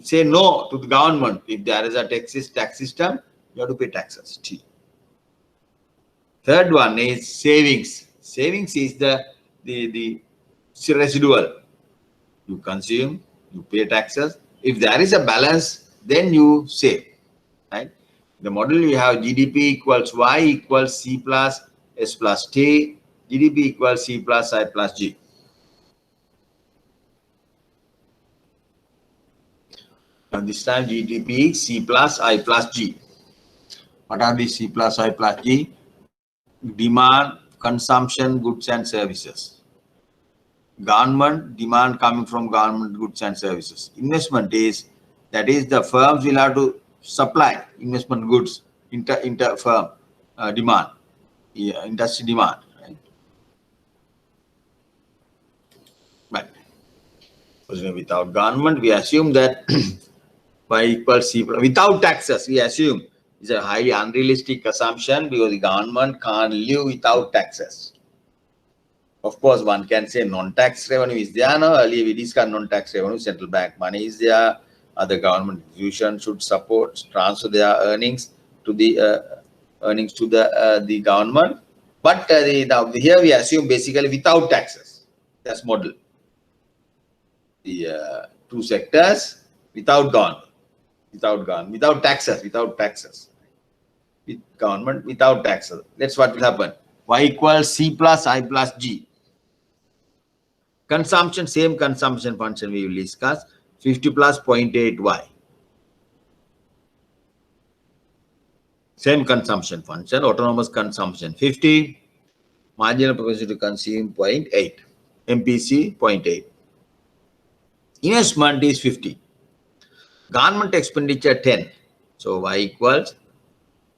say no to the government. If there is a tax system, you have to pay taxes. T. Third one is savings. Savings is the residual. You consume, you pay taxes. If there is a balance, then you save, right? The model you have GDP equals Y equals C plus S plus T. GDP equals C plus I plus G. Now this time GDP is C plus I plus G. What are these C plus I plus G? Demand, consumption, goods and services. Government, demand coming from government goods and services. Investment is, that is the firms will have to supply investment goods, inter firm demand, industry demand, right? But without government, we assume that Y equals C without taxes, we assume is a highly unrealistic assumption because the government can't live without taxes. Of course, one can say non-tax revenue is there. No, earlier we discussed non-tax revenue, central bank money is there. Other government institutions should support, transfer their earnings to the the government. But now here we assume basically without taxes. That's model. The two sectors without government. Without taxes, with government, without taxes. That's what will happen. Y equals C plus I plus G. Consumption, same consumption function we will discuss. 50 plus 0.8 Y. Same consumption function, autonomous consumption 50, marginal propensity to consume 0.8, MPC 0.8. Investment is 50. Government expenditure 10. So Y equals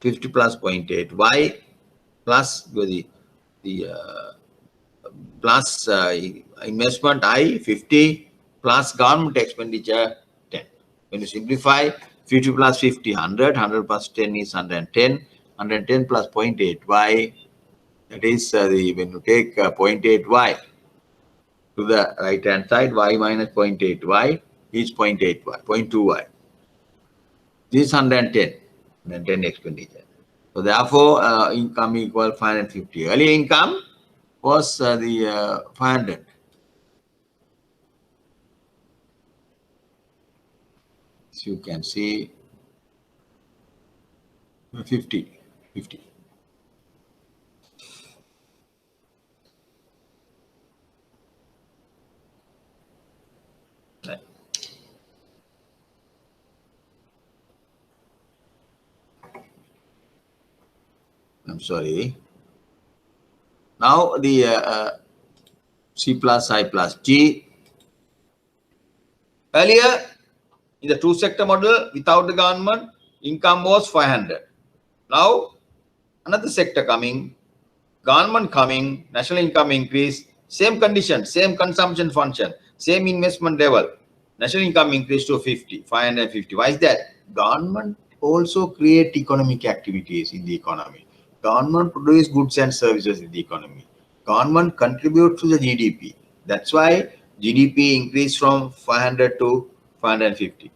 50 plus 0.8. Y plus plus investment I 50 plus government expenditure 10. When you simplify, 50 plus 50, 100. 100 plus 10 is 110. 110 plus 0.8 Y. That is when you take 0.8 Y to the right hand side, Y minus 0.8 Y is 0.8 Y, 0.2 Y. This is 110 expenditure. So therefore, income equal 550. Early income was 500. So you can see 50. Right. I'm sorry. Now the C plus I plus G. Earlier, in the two-sector model, without the government, income was 500. Now, another sector coming, government coming, national income increase, same condition, same consumption function, same investment level. National income increase to 550. Why is that? Government also create economic activities in the economy. Government produce goods and services in the economy. Government contribute to the GDP. That's why GDP increased from 500 to 550.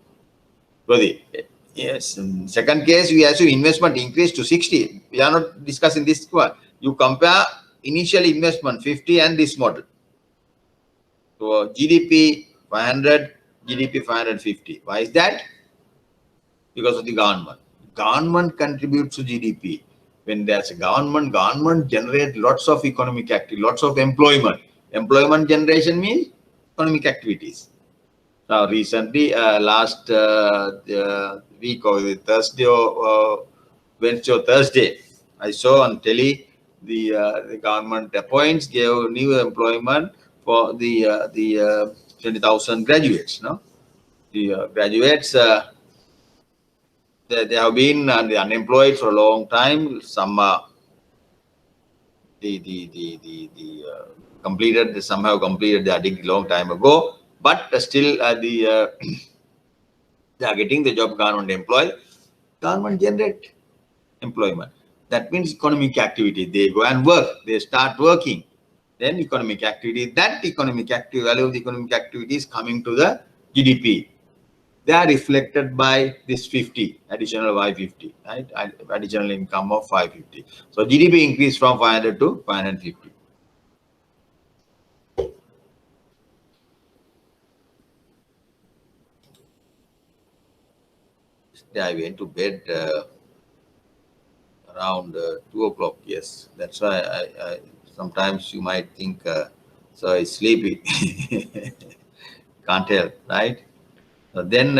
Yes. In second case, we assume investment increased to 60. We are not discussing this one. You compare initial investment 50 and this model. So GDP 500, GDP 550. Why is that? Because of the government. Government contributes to GDP. When there's a government generates lots of economic activity, lots of employment. Employment generation means economic activities. Now, recently, last week or Thursday or Wednesday or Thursday, I saw on telly the government appoints gave new employment for the 20,000 graduates. No, the graduates they have been unemployed for a long time. Some completed, somehow completed their degree long time ago, but still they are getting the job. Government employed, government generate employment. That means economic activity. They go and work, they start working, then economic activity. That economic activity, value of the economic activity is coming to the GDP. They are reflected by this 50 additional 550, right? Additional income of 550. So GDP increased from 500 to 550. I went to bed around 2 o'clock. Yes, that's why I sometimes you might think so it's sleepy. Can't help, right? So then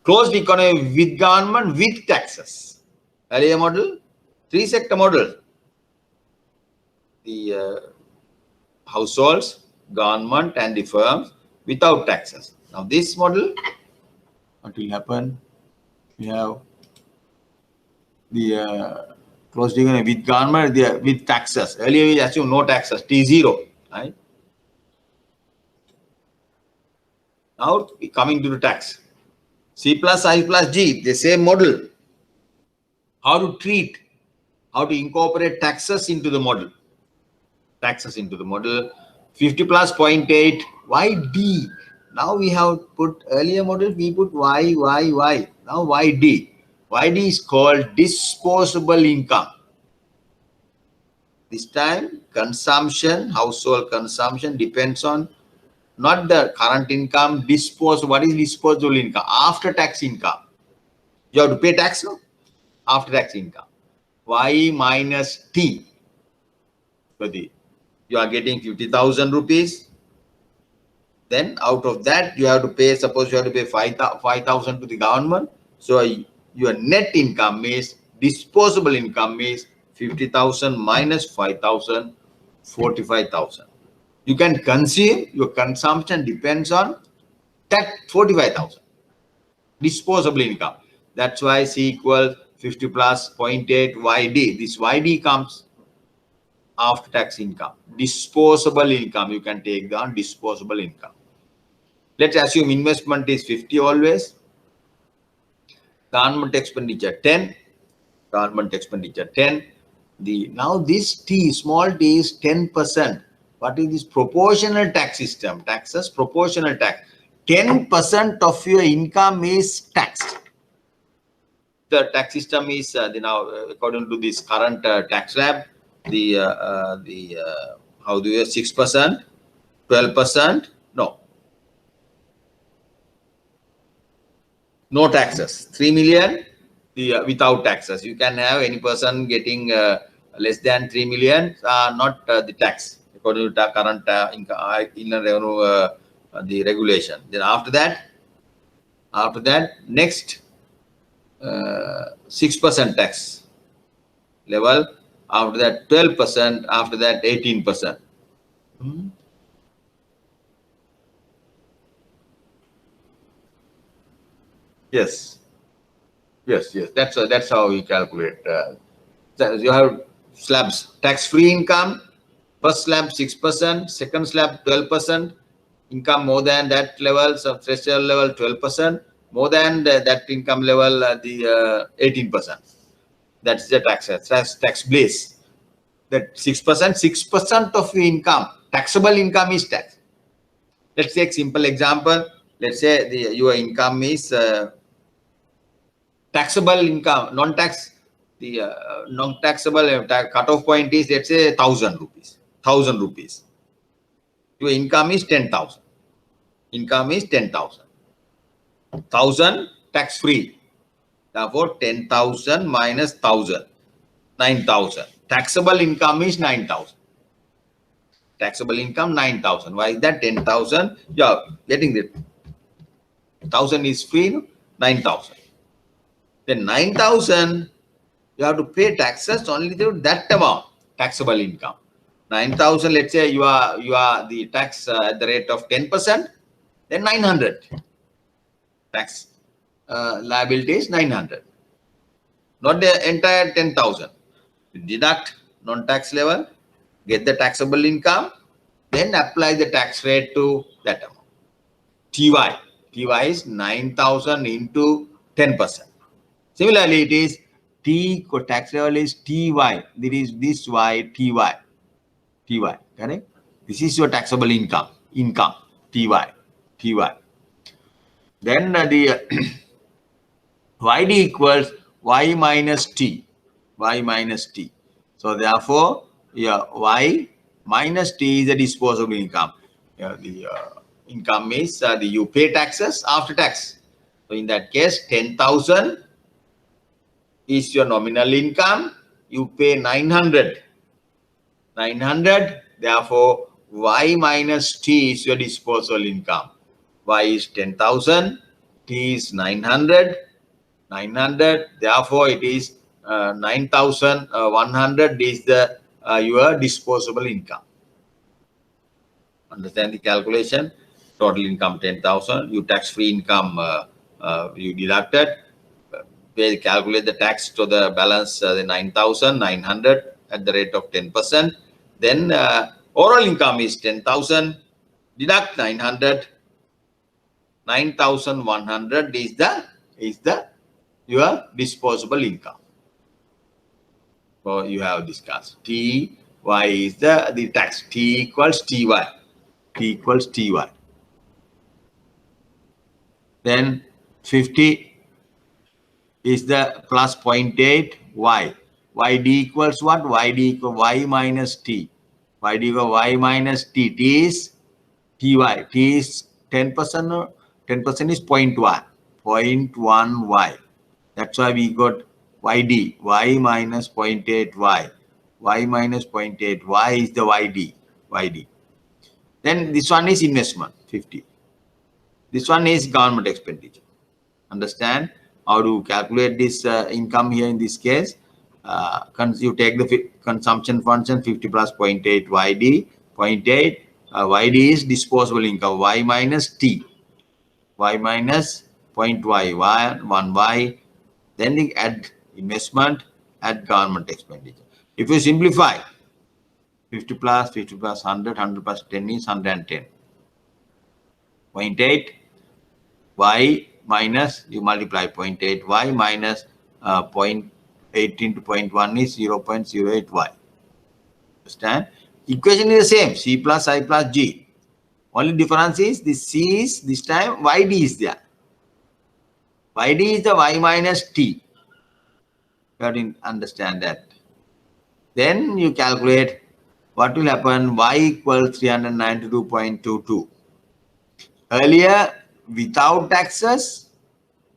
closed economy with government with taxes. Earlier model, three sector model. The households, government, and the firms without taxes. Now this model, what will happen? We have the closed economy with government with taxes. Earlier we assume no taxes, T0, right? Now we coming to the tax. C plus I plus G, the same model. How to treat, how to incorporate taxes into the model. Taxes into the model. 50 plus 0.8, why D? Now we have put earlier model, we put Y. Now YD. YD is called disposable income. This time consumption, household consumption depends on not the current income, what is disposable income? After tax income. You have to pay tax, no? After tax income. Y minus T. So you are getting 50,000 rupees. Then out of that, you have to pay, suppose you have to pay 5,000 to the government. So your net income is, disposable income is 50,000 minus 5,000, 45,000. You can consume, your consumption depends on that 45,000 disposable income. That's why C equals 50 plus 0.8 YD. This YD comes after tax income. Disposable income, you can take down disposable income. Let's assume investment is 50 always. Government expenditure 10. Government expenditure 10. Now this T, small t is 10%. What is this proportional tax system? Taxes, proportional tax. 10% of your income is taxed. The tax system is now according to this current tax slab, how do you 6%, 12%? No taxes. 3 million without taxes. You can have any person getting less than 3 million, not the tax according to the current inner revenue the regulation. Then after that next 6% tax level. After that 12%. After that 18%. Yes. That's how we calculate. You have slabs. Tax-free income. First slab 6%. Second slab 12%. Income more than that level, so threshold level 12%. More than that income level, the 18%. That's the tax base. That 6% of your income, taxable income is tax. Let's take simple example. Let's say your income is taxable income, non-tax. The non-taxable cutoff point is, let's say, 1,000 rupees. 1,000 rupees. Your income is 10,000. Income is 10,000. 1,000 tax-free. Therefore, 10,000 minus 1,000, 9,000. Taxable income is 9,000. Taxable income 9,000. Why is that? 10,000. You are getting it. 1,000 is free. 9,000. Then 9,000. You have to pay taxes only to that amount. Taxable income. 9,000. Let's say you are the tax at the rate of 10%. Then 900 tax. liability is 900. Not the entire 10,000. Deduct non-tax level, get the taxable income, then apply the tax rate to that amount. TY. TY is 9,000 into 10%. Similarly, it is T tax level is TY. There is this Y, TY. TY, correct? This is your taxable income. TY. TY. Then the YD equals Y minus T. Y minus T. So therefore, yeah, Y minus T is the disposable income. The income is you pay taxes after tax. So in that case, 10,000 is your nominal income. You pay 900. 900. Therefore, Y minus T is your disposable income. Y is 10,000. T is 900. 900. Therefore, it is 9,100 is the your disposable income. Understand the calculation? Total income 10,000. You tax-free income you deducted. Calculate the tax to the balance the 9,900 at the rate of 10%. Then overall income is 10,000. Deduct 900. 9,100 is the your disposable income. So you have discussed. T Y is the tax. T equals TY. T equals TY. Then 50 is the plus 0.8 Y. YD equals what? YD equals Y minus T. YD equals Y minus T. T is TY. T is 10% or 10% is 0.1. 0.1 Y. That's why we got YD. Y minus 0.8 Y. Y minus 0.8 Y is the YD. YD. Then this one is investment, 50. This one is government expenditure. Understand how to calculate this income here in this case? You take the consumption function 50 plus 0.8 YD. 0.8 YD is disposable income. Y minus T. Y minus 0.Y. 1 Y. Then you add investment, add government expenditure. If you simplify, 50 plus 100, 100 plus 10 is 110. 0.8 Y minus, you multiply 0.8 Y minus 0.8 into 0.1 is 0.08 Y. Understand? Equation is the same, C plus I plus G. Only difference is this C is, this time YD is there. YD is the Y minus T. You have to understand that. Then you calculate what will happen. Y equals 392.22. Earlier, without taxes,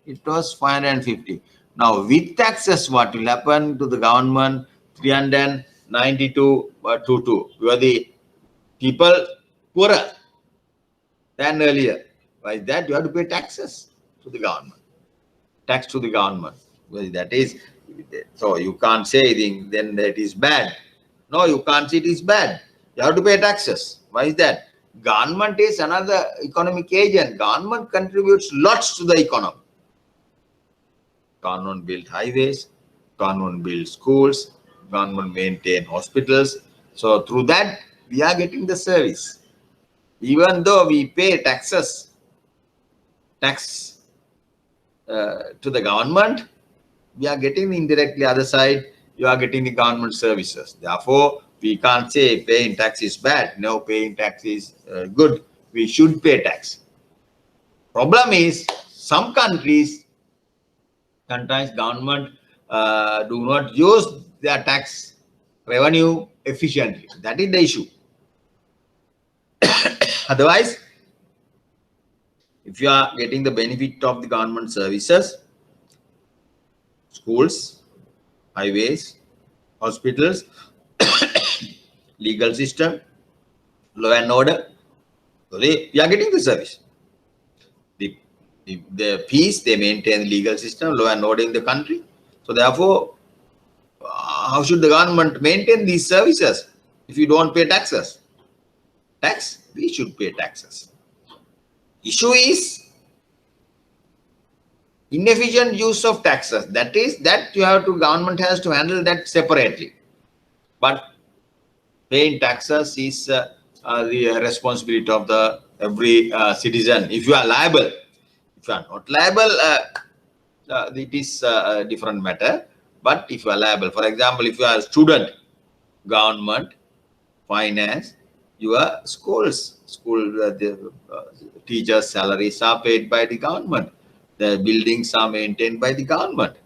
it was 550. Now, with taxes, what will happen to the government? 392.22. You are the people poorer than earlier. Why is that? You have to pay taxes to the government. Tax to the government. Well, that is, so you can't say then that is bad. No, you can't say it is bad. You have to pay taxes. Why is that? Government is another economic agent. Government contributes lots to the economy. Government build highways, government build schools, government maintain hospitals. So through that, we are getting the service. Even though we pay tax to the government, we are getting indirectly other side, you are getting the government services. Therefore, we can't say paying tax is bad. No, paying tax is good. We should pay tax. Problem is, some countries, sometimes government do not use their tax revenue efficiently. That is the issue. Otherwise, if you are getting the benefit of the government services, schools, highways, hospitals, legal system, law and order, so we are getting the service. The fees, they maintain the legal system, law and order in the country. So therefore, how should the government maintain these services if you don't pay taxes? Tax, we should pay taxes. Issue is Inefficient use of taxes, that is that government has to handle that separately. But paying taxes is the responsibility of the every citizen. If you are liable, if you are not liable, it is a different matter. But if you are liable, for example, if you are a student, government finance your schools. The teachers' salaries are paid by the government. The buildings are maintained by the government.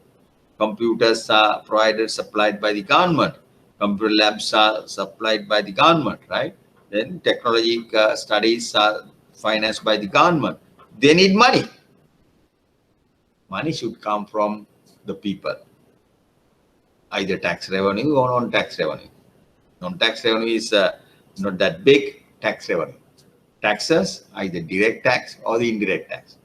Computers are provided, supplied by the government. Computer labs are supplied by the government, right? Then technology studies are financed by the government. They need money. Money should come from the people, either tax revenue or non-tax revenue. Non-tax revenue is not that big. Tax revenue. Taxes, either direct tax or the indirect tax.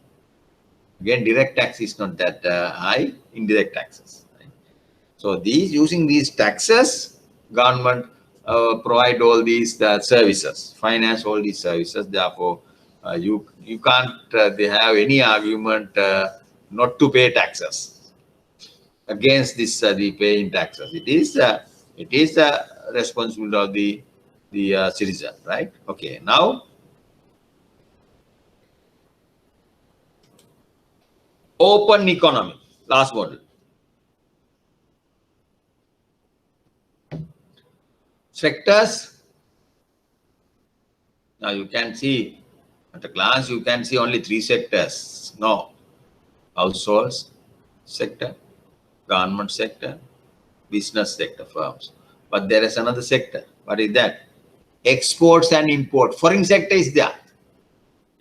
Again, direct tax is not that high, indirect taxes. Right? So using these taxes, government provide all these services, finance all these services. Therefore, you can't they have any argument not to pay taxes against this the paying taxes. It is the responsibility of the citizen, right? Okay, now open economy, last model. Sectors. Now you can see at a glance, you can see only 3 sectors. No, households sector, government sector, business sector, firms. But there is another sector. What is that? Exports and import. Foreign sector is there.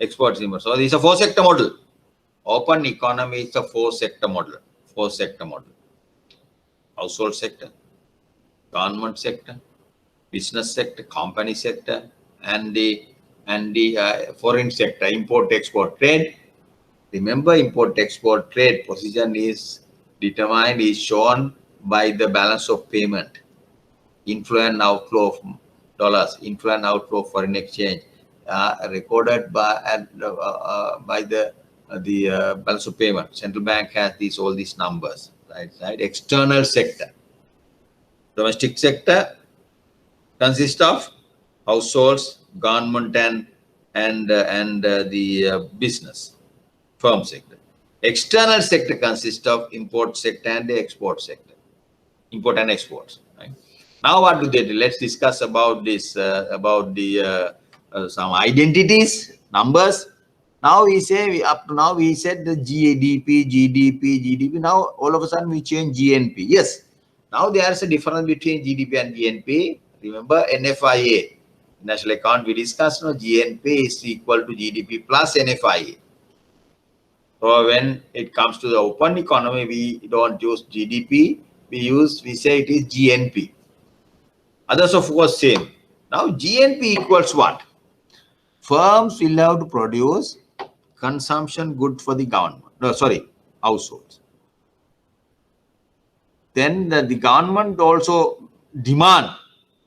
Exports, import. So this is a 4 sector model. Open economy is a 4 sector model. 4 sector model. Household sector, government sector, business sector, company sector, and the foreign sector, import export trade. Remember, import export trade position is determined, is shown by the balance of payment, inflow and outflow of dollars, inflow and outflow of foreign exchange, recorded by the balance of payment. Central bank has all these numbers, right? External sector, domestic sector consists of households, government, and the business, firm sector. External sector consists of import sector and the export sector, import and exports. Right? Now, what do they do? Let's discuss about this, about the some identities, numbers. Now we say, up to now we said the GDP. Now all of a sudden we change GNP. Yes. Now there is a difference between GDP and GNP. Remember NFIA, national account we discussed. No, GNP is equal to GDP plus NFIA. So when it comes to the open economy, we don't use GDP. We say it is GNP. Others of course same. Now GNP equals what? Firms will have to produce consumption good for the government. No, sorry, households. Then the government also demand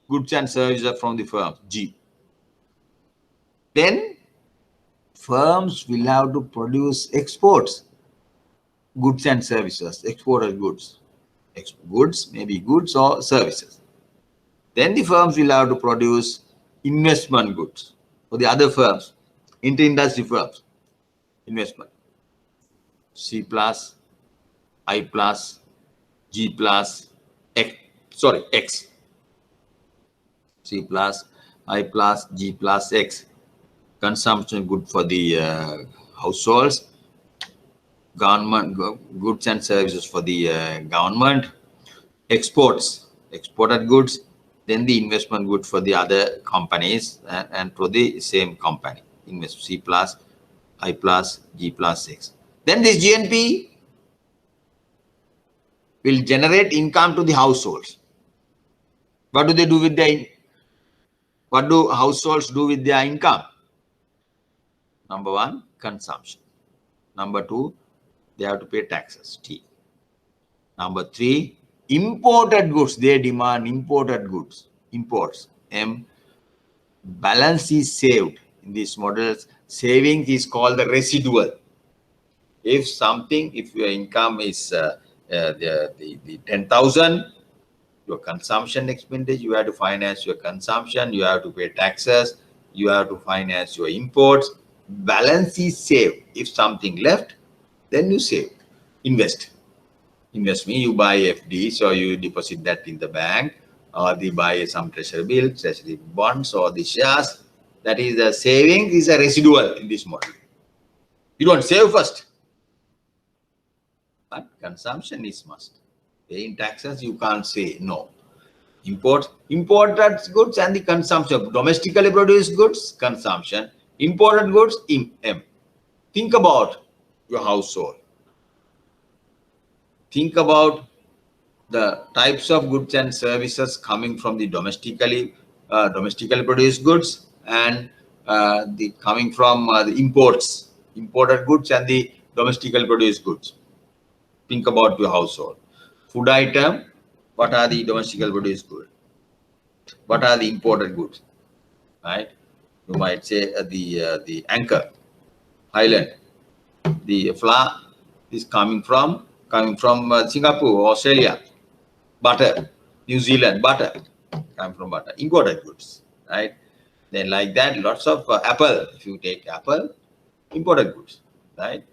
goods and services from the firms, G. Then firms will have to produce exports, goods and services, exported goods. Goods, maybe goods or services. Then the firms will have to produce investment goods for the other firms, inter-industry firms, investment. C plus, I plus, G plus, X, sorry, X. C plus, I plus, G plus, X. Consumption good for the households, government goods and services for the government, exports, exported goods, then the investment good for the other companies and for the same company. Invest C plus, I plus, G plus, X. Then this GNP will generate income to the households. What do they do with what do households do with their income? Number 1, consumption. Number 2, they have to pay taxes, T. Number 3, imported goods. They demand imported goods, imports, M. Balance is saved. In these models, savings is called the residual. If your income is the 10,000, your consumption expenditure, you have to finance your consumption, you have to pay taxes, you have to finance your imports. Balance is saved. If something left, then you save, invest. Invest means you buy FDs or you deposit that in the bank, or you buy some treasury bills, treasury bonds, or the shares. That is the saving is a residual in this model. You don't save first, but consumption is must. Paying taxes, you can't say no. Imported goods and the consumption. Domestically produced goods, consumption. Imported goods, M. Think about your household. Think about the types of goods and services coming from the domestically produced goods, and the coming from the imported goods and the domestically produced goods. Think about your household. Food item, what are the domestically produced goods? What are the imported goods? Right? You might say the Anchor, Highland, the flour is coming from Singapore, Australia. Butter, New Zealand, butter, come from butter, imported goods, right? Then like that, lots of apple. If you take apple, imported goods, right?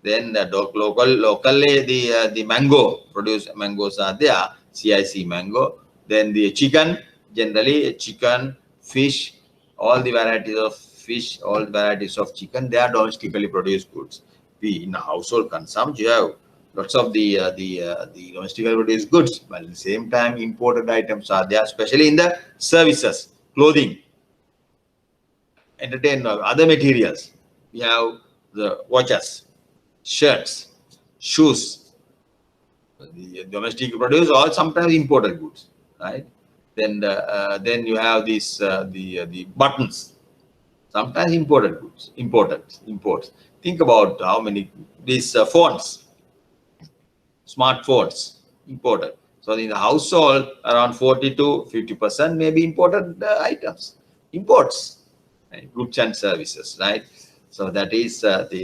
Then the locally the mango, produced mangoes are there, CIC mango. Then the chicken, generally chicken, fish, all the varieties of fish, all the varieties of chicken, they are domestically produced goods. We in household consumption, you have lots of the domestically produced goods, but at the same time, imported items are there, especially in the services, clothing, entertainment, other materials. We have the watches, shirts, shoes, the domestic produced or sometimes imported goods, right? Then you have these the buttons, sometimes imported goods, imports. Think about how many these phones, smartphones, imported. So in the household, around 40 to 50% may be imported items, imports, right? Goods and services, right? So that is the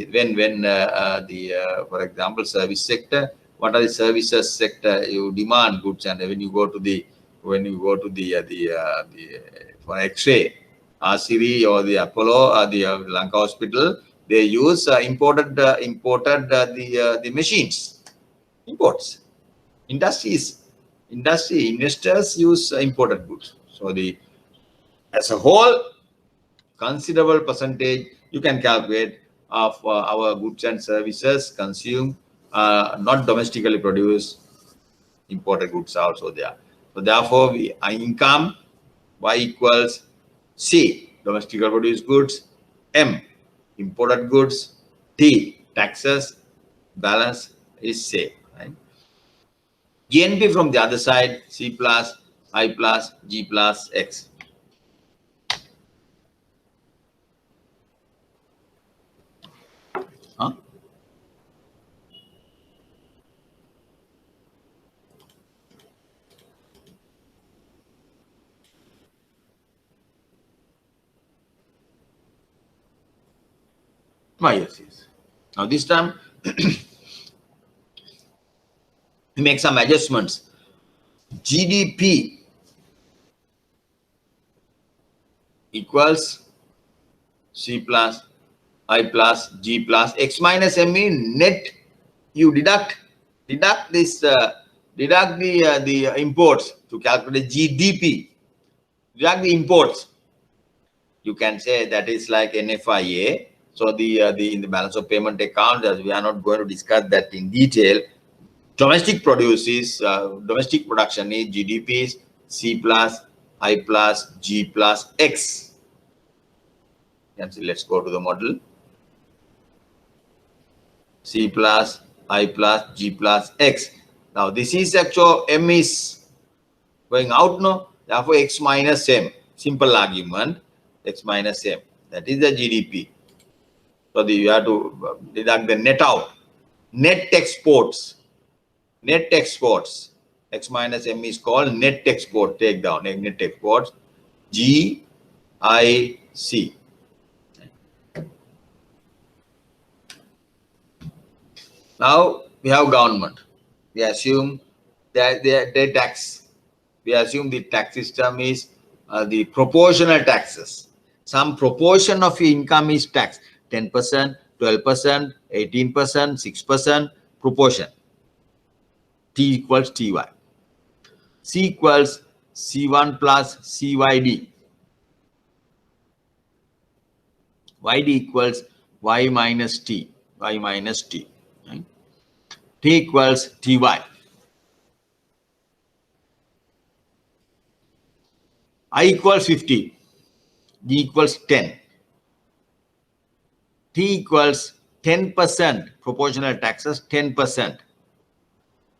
for example, service sector. What are the services sector? You demand goods, and when you go to the for X-ray, RCV or the Apollo or the Lanka Hospital, they use imported the machines, imports. Industry investors use imported goods. So as a whole, considerable percentage you can calculate of our goods and services consumed not domestically produced, imported goods are also there. So therefore, income Y equals C, domestically produced goods, M, imported goods, T, taxes, balance is same, right? GNP from the other side, C plus, I plus, G plus, X. Huh? Yes. Now this time we make some adjustments. GDP equals C plus, I plus, G plus, X minus M mean net. You deduct this, deduct the imports to calculate GDP. Deduct the imports. You can say that is like NFIA. So the in the balance of payment account, as we are not going to discuss that in detail. Domestic produce is domestic production is GDP is C plus, I plus, G plus, X. Let's go to the model. C plus, I plus, G plus, X. Now this is actual M is going out, no? Therefore X minus M. Simple argument. X minus M. That is the GDP. So you have to deduct the net out. Net exports. Net exports. X minus M is called net export. Take down net exports. GIC. Now we have government. We assume that they tax. We assume the tax system is the proportional taxes. Some proportion of your income is taxed. 10%, 12%, 18%, 6% proportion. T equals Ty. C equals C1 plus CYD. YD equals Y minus T. Y minus T. Right? T equals Ty. I equals 50. G equals 10. T equals 10% proportional taxes, 10%.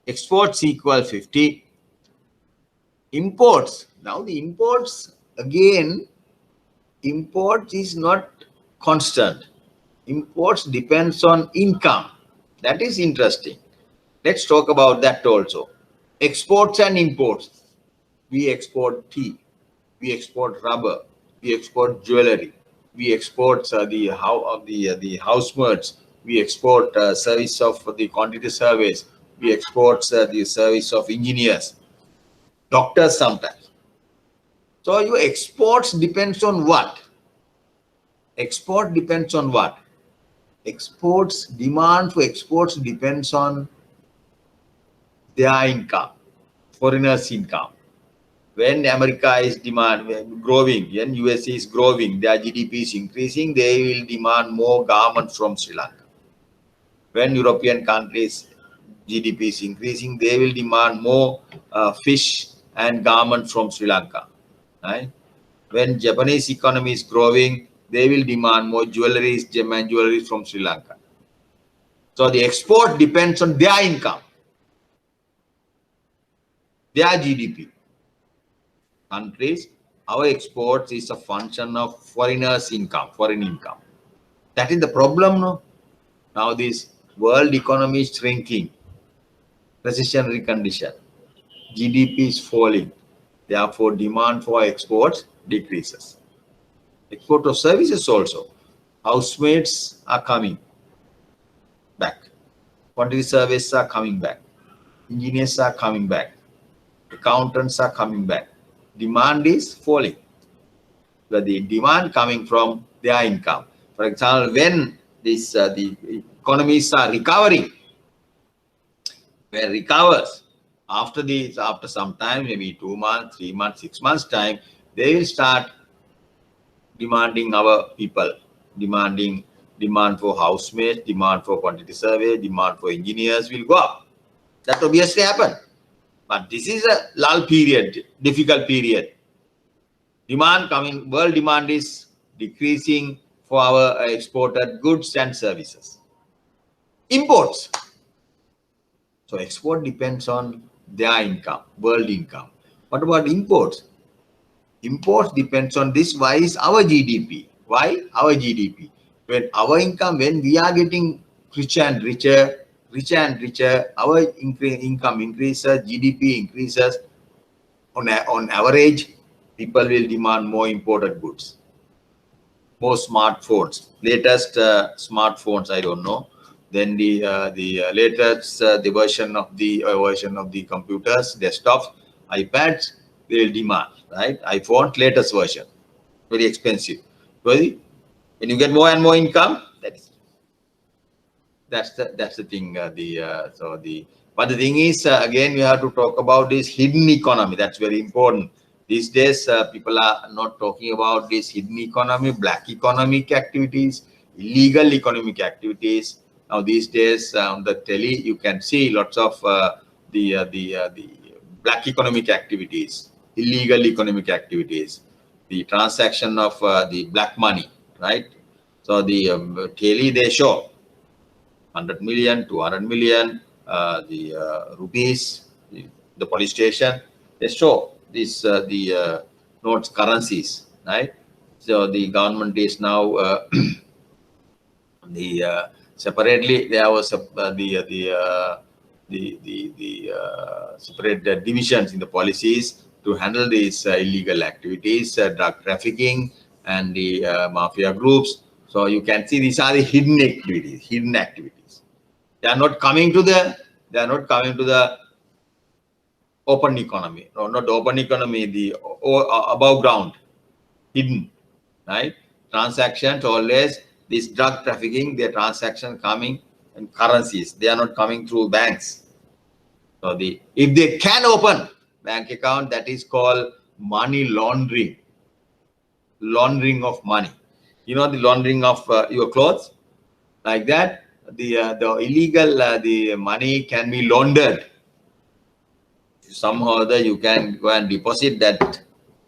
Exports equal 50. Imports. Now the imports, again, import is not constant. Imports depends on income. That is interesting. Let's talk about that also. Exports and imports. We export tea. We export rubber. We export jewelry. We export the housewares. We export service of the quantity surveys. We export the service of engineers, doctors sometimes. So your exports depends on what? Export depends on what? Exports, demand for exports depends on their income, foreigners' income. When America is growing, when USA is growing, their GDP is increasing, they will demand more garments from Sri Lanka. When European countries GDP is increasing, they will demand more fish and garments from Sri Lanka. Right? When Japanese economy is growing, they will demand more jewelries, gem and jewelry from Sri Lanka. So the export depends on their income, their GDP. Countries, our exports is a function of foreigners' income, foreign income. That is the problem now. Now this world economy is shrinking, recessionary condition, GDP is falling. Therefore, demand for exports decreases. Export of services also. Housemates are coming back. Quantity surveys are coming back. Engineers are coming back. Accountants are coming back. Demand is falling. But the demand coming from their income. For example, when the economies are recovering, when recovers after some time, maybe 2 months, 3 months, 6 months time, they will start demanding our people, demand for housemates, demand for quantity survey, demand for engineers will go up. That obviously happen. But this is a lull period, difficult period. Demand coming, world demand is decreasing for our exported goods and services. Imports. So export depends on their income, world income. What about imports? Imports depends on this. Why is our GDP? Why our GDP? When our income, when we are getting richer and richer, our income increases, GDP increases. On average, people will demand more imported goods, more smartphones, latest smartphones. I don't know. Then the latest the version of the computers, desktops, iPads, they will demand, right? iPhone latest version, very expensive. When you get more and more income, that's the thing. But the thing is, again, we have to talk about this hidden economy. That's very important. These days, people are not talking about this hidden economy, black economic activities, illegal economic activities. Now, these days, on the telly, you can see lots of the black economic activities, illegal economic activities, the transaction of the black money, right? So the telly they show 100 million, 200 million, rupees, the police station, they show this the notes currencies, right? So the government is now separately there was separate divisions in the policies to handle these illegal activities, drug trafficking, and the mafia groups. So you can see these are the hidden activities, They are not coming to the open economy. No, not open economy, the above ground, hidden, right? Transactions always, this drug trafficking, their transaction coming in currencies. They are not coming through banks. So if they can open bank account, that is called money laundering. Laundering of money. You know, the laundering of your clothes, like that. The illegal the money can be laundered. Somehow or other, you can go and deposit that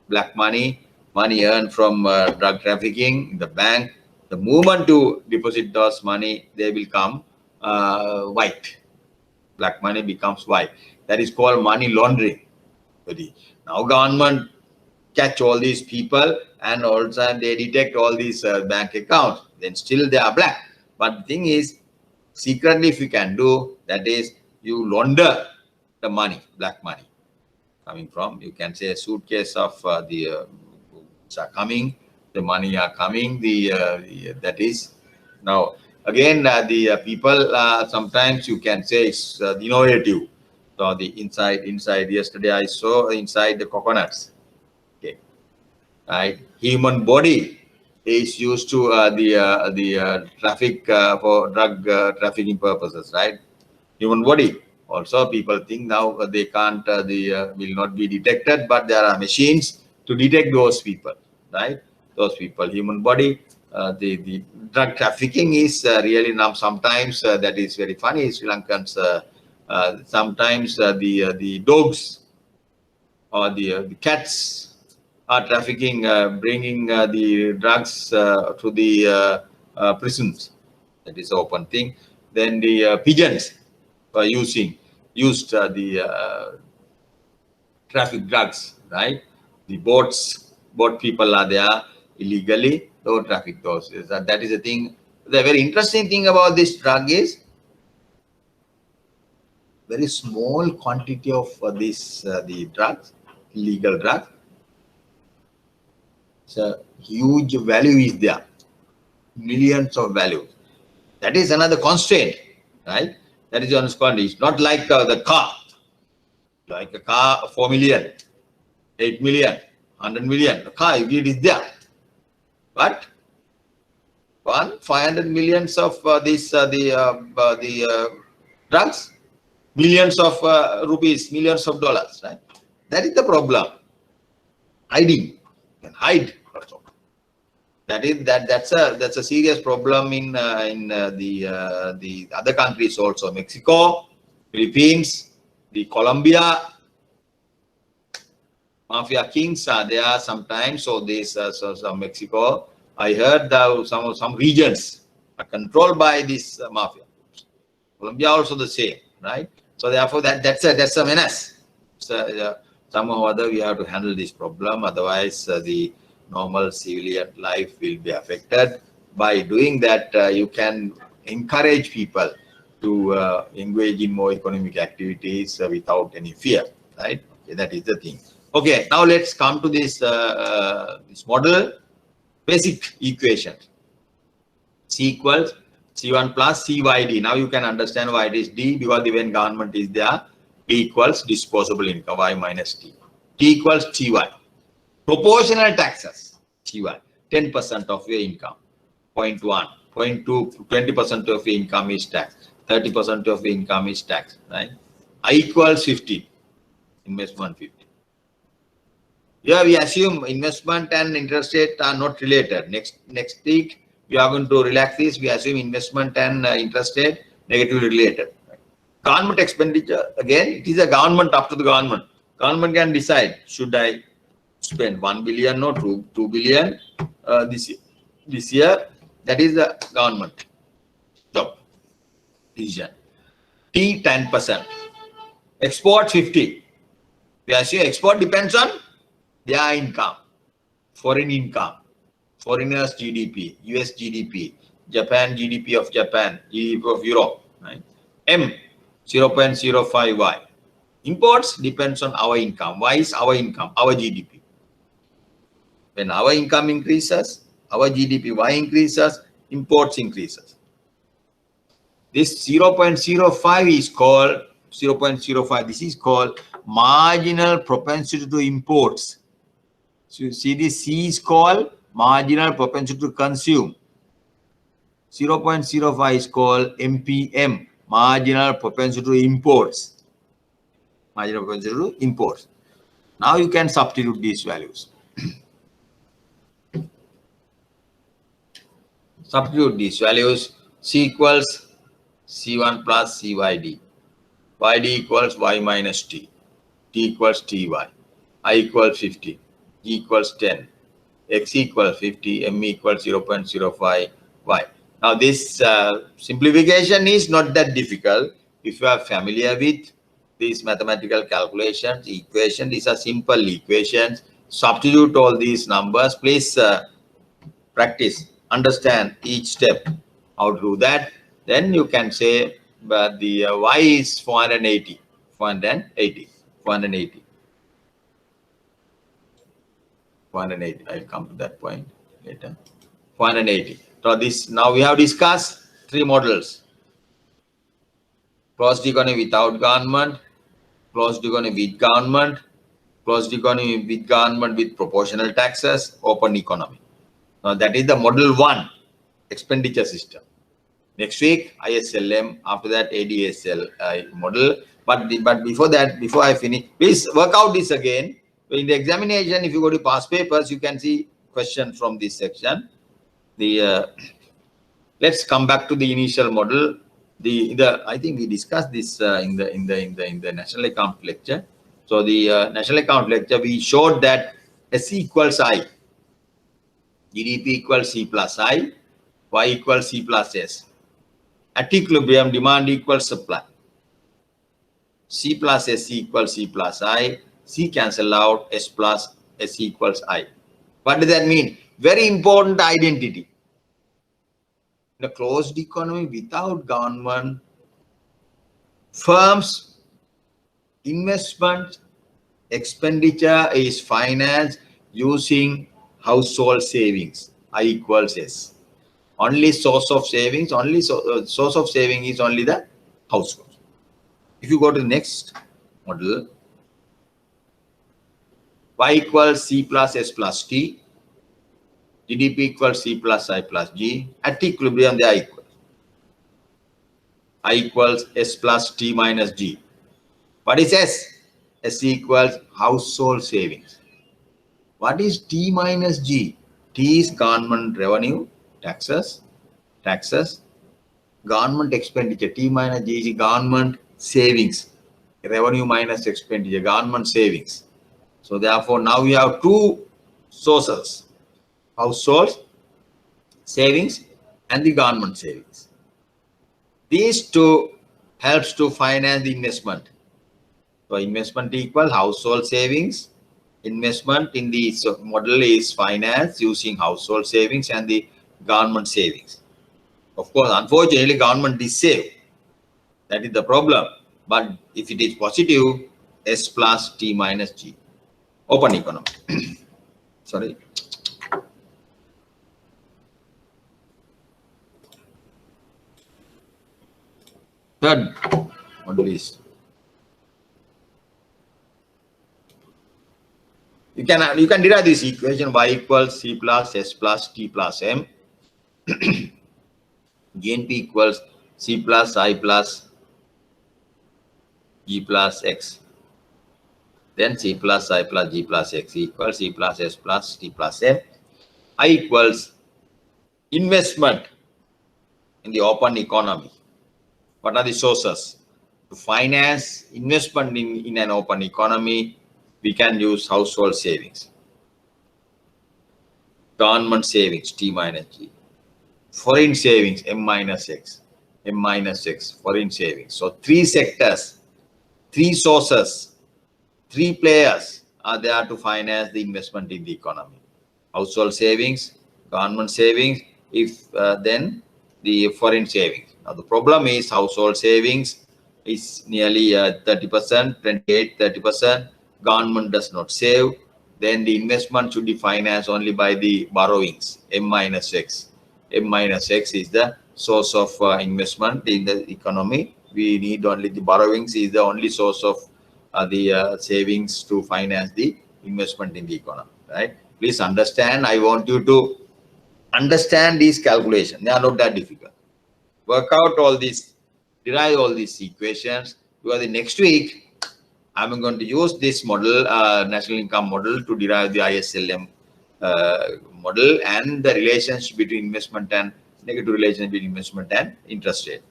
black money earned from drug trafficking in the bank. The moment to deposit those money, they will come white. Black money becomes white. That is called money laundering. Now government catch all these people, and also they detect all these bank accounts. Then still they are black. But the thing is, secretly, if you can do, that is, you launder the money, black money coming from, you can say, a suitcase of the goods are coming, the money are coming, that is. Now again, the people, sometimes you can say it's innovative. So the inside yesterday I saw inside the coconuts, okay, right? Human body is used to the traffic for drug trafficking purposes, right? Human body. Also, people think now they can't, will not be detected, but there are machines to detect those people, right? Those people, human body. The drug trafficking is really now sometimes that is very funny. Sri Lankans sometimes the dogs or the cats are trafficking, bringing the drugs to the prisons. That is open thing. Then the pigeons used the traffic drugs, right? The boat people are there illegally, don't traffic those. That is the thing. The very interesting thing about this drug is very small quantity of the drugs, illegal drugs. So huge value is there, millions of value. That is another constraint, right? That is on constraint. It's not like the car. Like a car, 4 million, 8 million, 100 million. The car, it is there. But 500 millions of the drugs, millions of rupees, millions of dollars, right? That is the problem. Hiding, you can hide also. That's a serious problem in the other countries also. Mexico, Philippines, the Colombia. Mafia kings are there sometimes. So this some Mexico, I heard some regions are controlled by this mafia. Colombia also the same, right? So therefore that's a menace. So somehow or other we have to handle this problem. Otherwise the normal civilian life will be affected. By doing that, you can encourage people to engage in more economic activities without any fear, right? Okay, that is the thing. Okay, now let's come to this model, basic equation. C equals C1 plus CYD. Now you can understand why it is D, because when government is there, D equals disposable income, Y minus T. T equals TY. Proportional taxes, TY, 10% of your income, 0.1, 0.2, 20% of your income is tax, 30% of your income is tax, right? I equals 50, investment 50. Here we assume investment and interest rate are not related. Next week we are going to relax this. We assume investment and interest rate negatively related. Government expenditure, again, it is a government, up to the government. Government can decide, should I spend 1 billion or 2 billion this year. This year, that is the government job decision. T 10%. Export 50. We assume export depends on their income, foreign income, foreigners GDP, US GDP, Japan GDP of Japan, GDP of Europe, right? M 0.05Y. Imports depends on our income. Y is our income, our GDP. When our income increases, our GDP Y increases, imports increases. This 0.05 is called 0.05. This is called marginal propensity to imports. So you see this C is called marginal propensity to consume. 0.05 is called MPM, marginal propensity to imports. Marginal propensity to imports. Now you can substitute these values. Substitute these values. C equals C1 plus CYD. YD equals Y minus T. T equals TY. I equals 50. G equals 10. X equals 50. M equals 0.05 Y. Now this simplification is not that difficult. If you are familiar with these mathematical calculations, equations, these are simple equations. Substitute all these numbers. Please practice, understand each step, how to do that. Then you can say, but the Y is 480, 480, 480. 480. I'll come to that point later. 480. So this, now we have discussed three models: closed economy without government, closed economy with government, closed economy with government with proportional taxes, open economy. Now that is the model 1 expenditure system. Next week ISLM, after that ADSL model. But before that, before I finish, please work out this again. In the examination, if you go to past papers, you can see questions from this section. Let's come back to the initial model. I think we discussed this in the national account lecture. So the national account lecture, we showed that S equals I, GDP equals C plus I, Y equals C plus S. At equilibrium, demand equals supply. C plus S equals C plus I. C cancel out, S plus S equals I. What does that mean? Very important identity. In a closed economy without government, firms' investment expenditure is financed using household savings. I equals S. Only source of savings, source of saving is only the household. If you go to the next model, Y equals C plus S plus T, GDP equals C plus I plus G. At equilibrium, they are equal. I equals S plus T minus G. What is S? S equals household savings. What is T minus G? T is government revenue, taxes, government expenditure. T minus G is government savings, revenue minus expenditure, government savings. So therefore, now we have two sources: household savings and the government savings. These two helps to finance the investment. So investment equal household savings. Investment in the model is finance using household savings and the government savings. Of course, unfortunately, government is saved. That is the problem. But if it is positive, S plus T minus G. Open economy. Sorry. Third model is, you can derive this equation: Y equals C plus S plus T plus M. GNP equals C plus I plus G plus X. Then C plus I plus G plus X equals C plus S plus T plus M. I equals investment in the open economy. What are the sources? To finance investment in an open economy, we can use household savings. Government savings, T minus G. Foreign savings, M minus X. M minus X, foreign savings. So three sectors, three sources, three players are there to finance the investment in the economy. Household savings, government savings, then the foreign savings. Now the problem is household savings is nearly 30%, 28, 30%. Government does not save. Then the investment should be financed only by the borrowings, M minus X. M minus X is the source of investment in the economy. We need only the borrowings is the only source of the savings to finance the investment in the economy, right? Please understand. I want you to understand these calculations. They are not that difficult. Work out all these, derive all these equations. Because the next week, I'm going to use this model, national income model, to derive the ISLM model and the relationship between investment and negative relationship between investment and interest rate.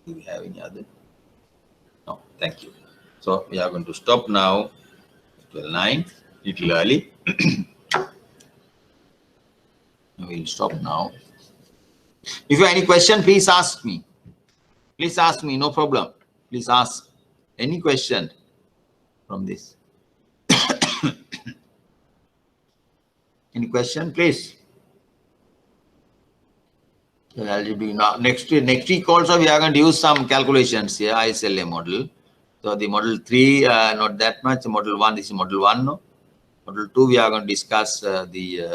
Do we have any other? No, thank you. So we are going to stop now. 12:09, little early. We'll stop now. If you have any question, please ask me. Please ask me, no problem. Please ask any question from this. Any question, please? Next week also we are going to use some calculations here, ISLA model. So the model 3, not that much. Model 1, this is model 1. No? Model 2, we are going to discuss the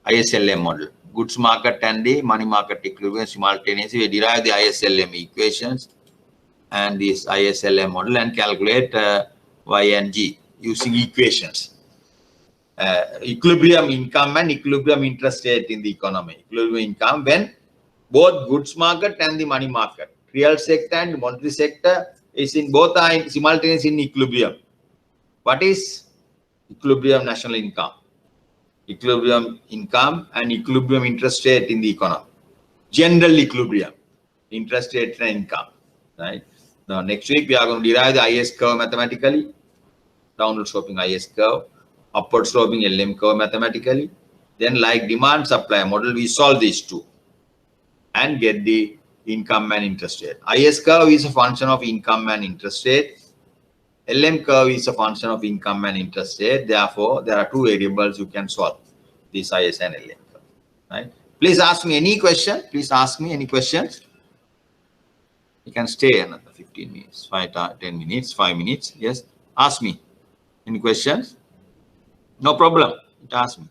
ISLM model. Goods market and the money market equilibrium simultaneously. We derive the ISLM equations and this ISLM model and calculate Y and G using equations. Equilibrium income and equilibrium interest rate in the economy. Equilibrium income when both goods market and the money market, real sector and monetary sector is in both are simultaneously in equilibrium. What is equilibrium national income? Equilibrium income and equilibrium interest rate in the economy. General equilibrium, interest rate and income, right? Now, next week we are going to derive the IS curve mathematically, downward sloping IS curve, upward sloping LM curve mathematically. Then, like demand supply model, we solve these two and get the income and interest rate. IS curve is a function of income and interest rate. LM curve is a function of income and interest rate. Therefore, there are two variables you can solve this IS and LM curve. Right? Please ask me any question. Please ask me any questions. You can stay another 15 minutes, 10 minutes, 5 minutes. Yes, ask me any questions. No problem. Ask me.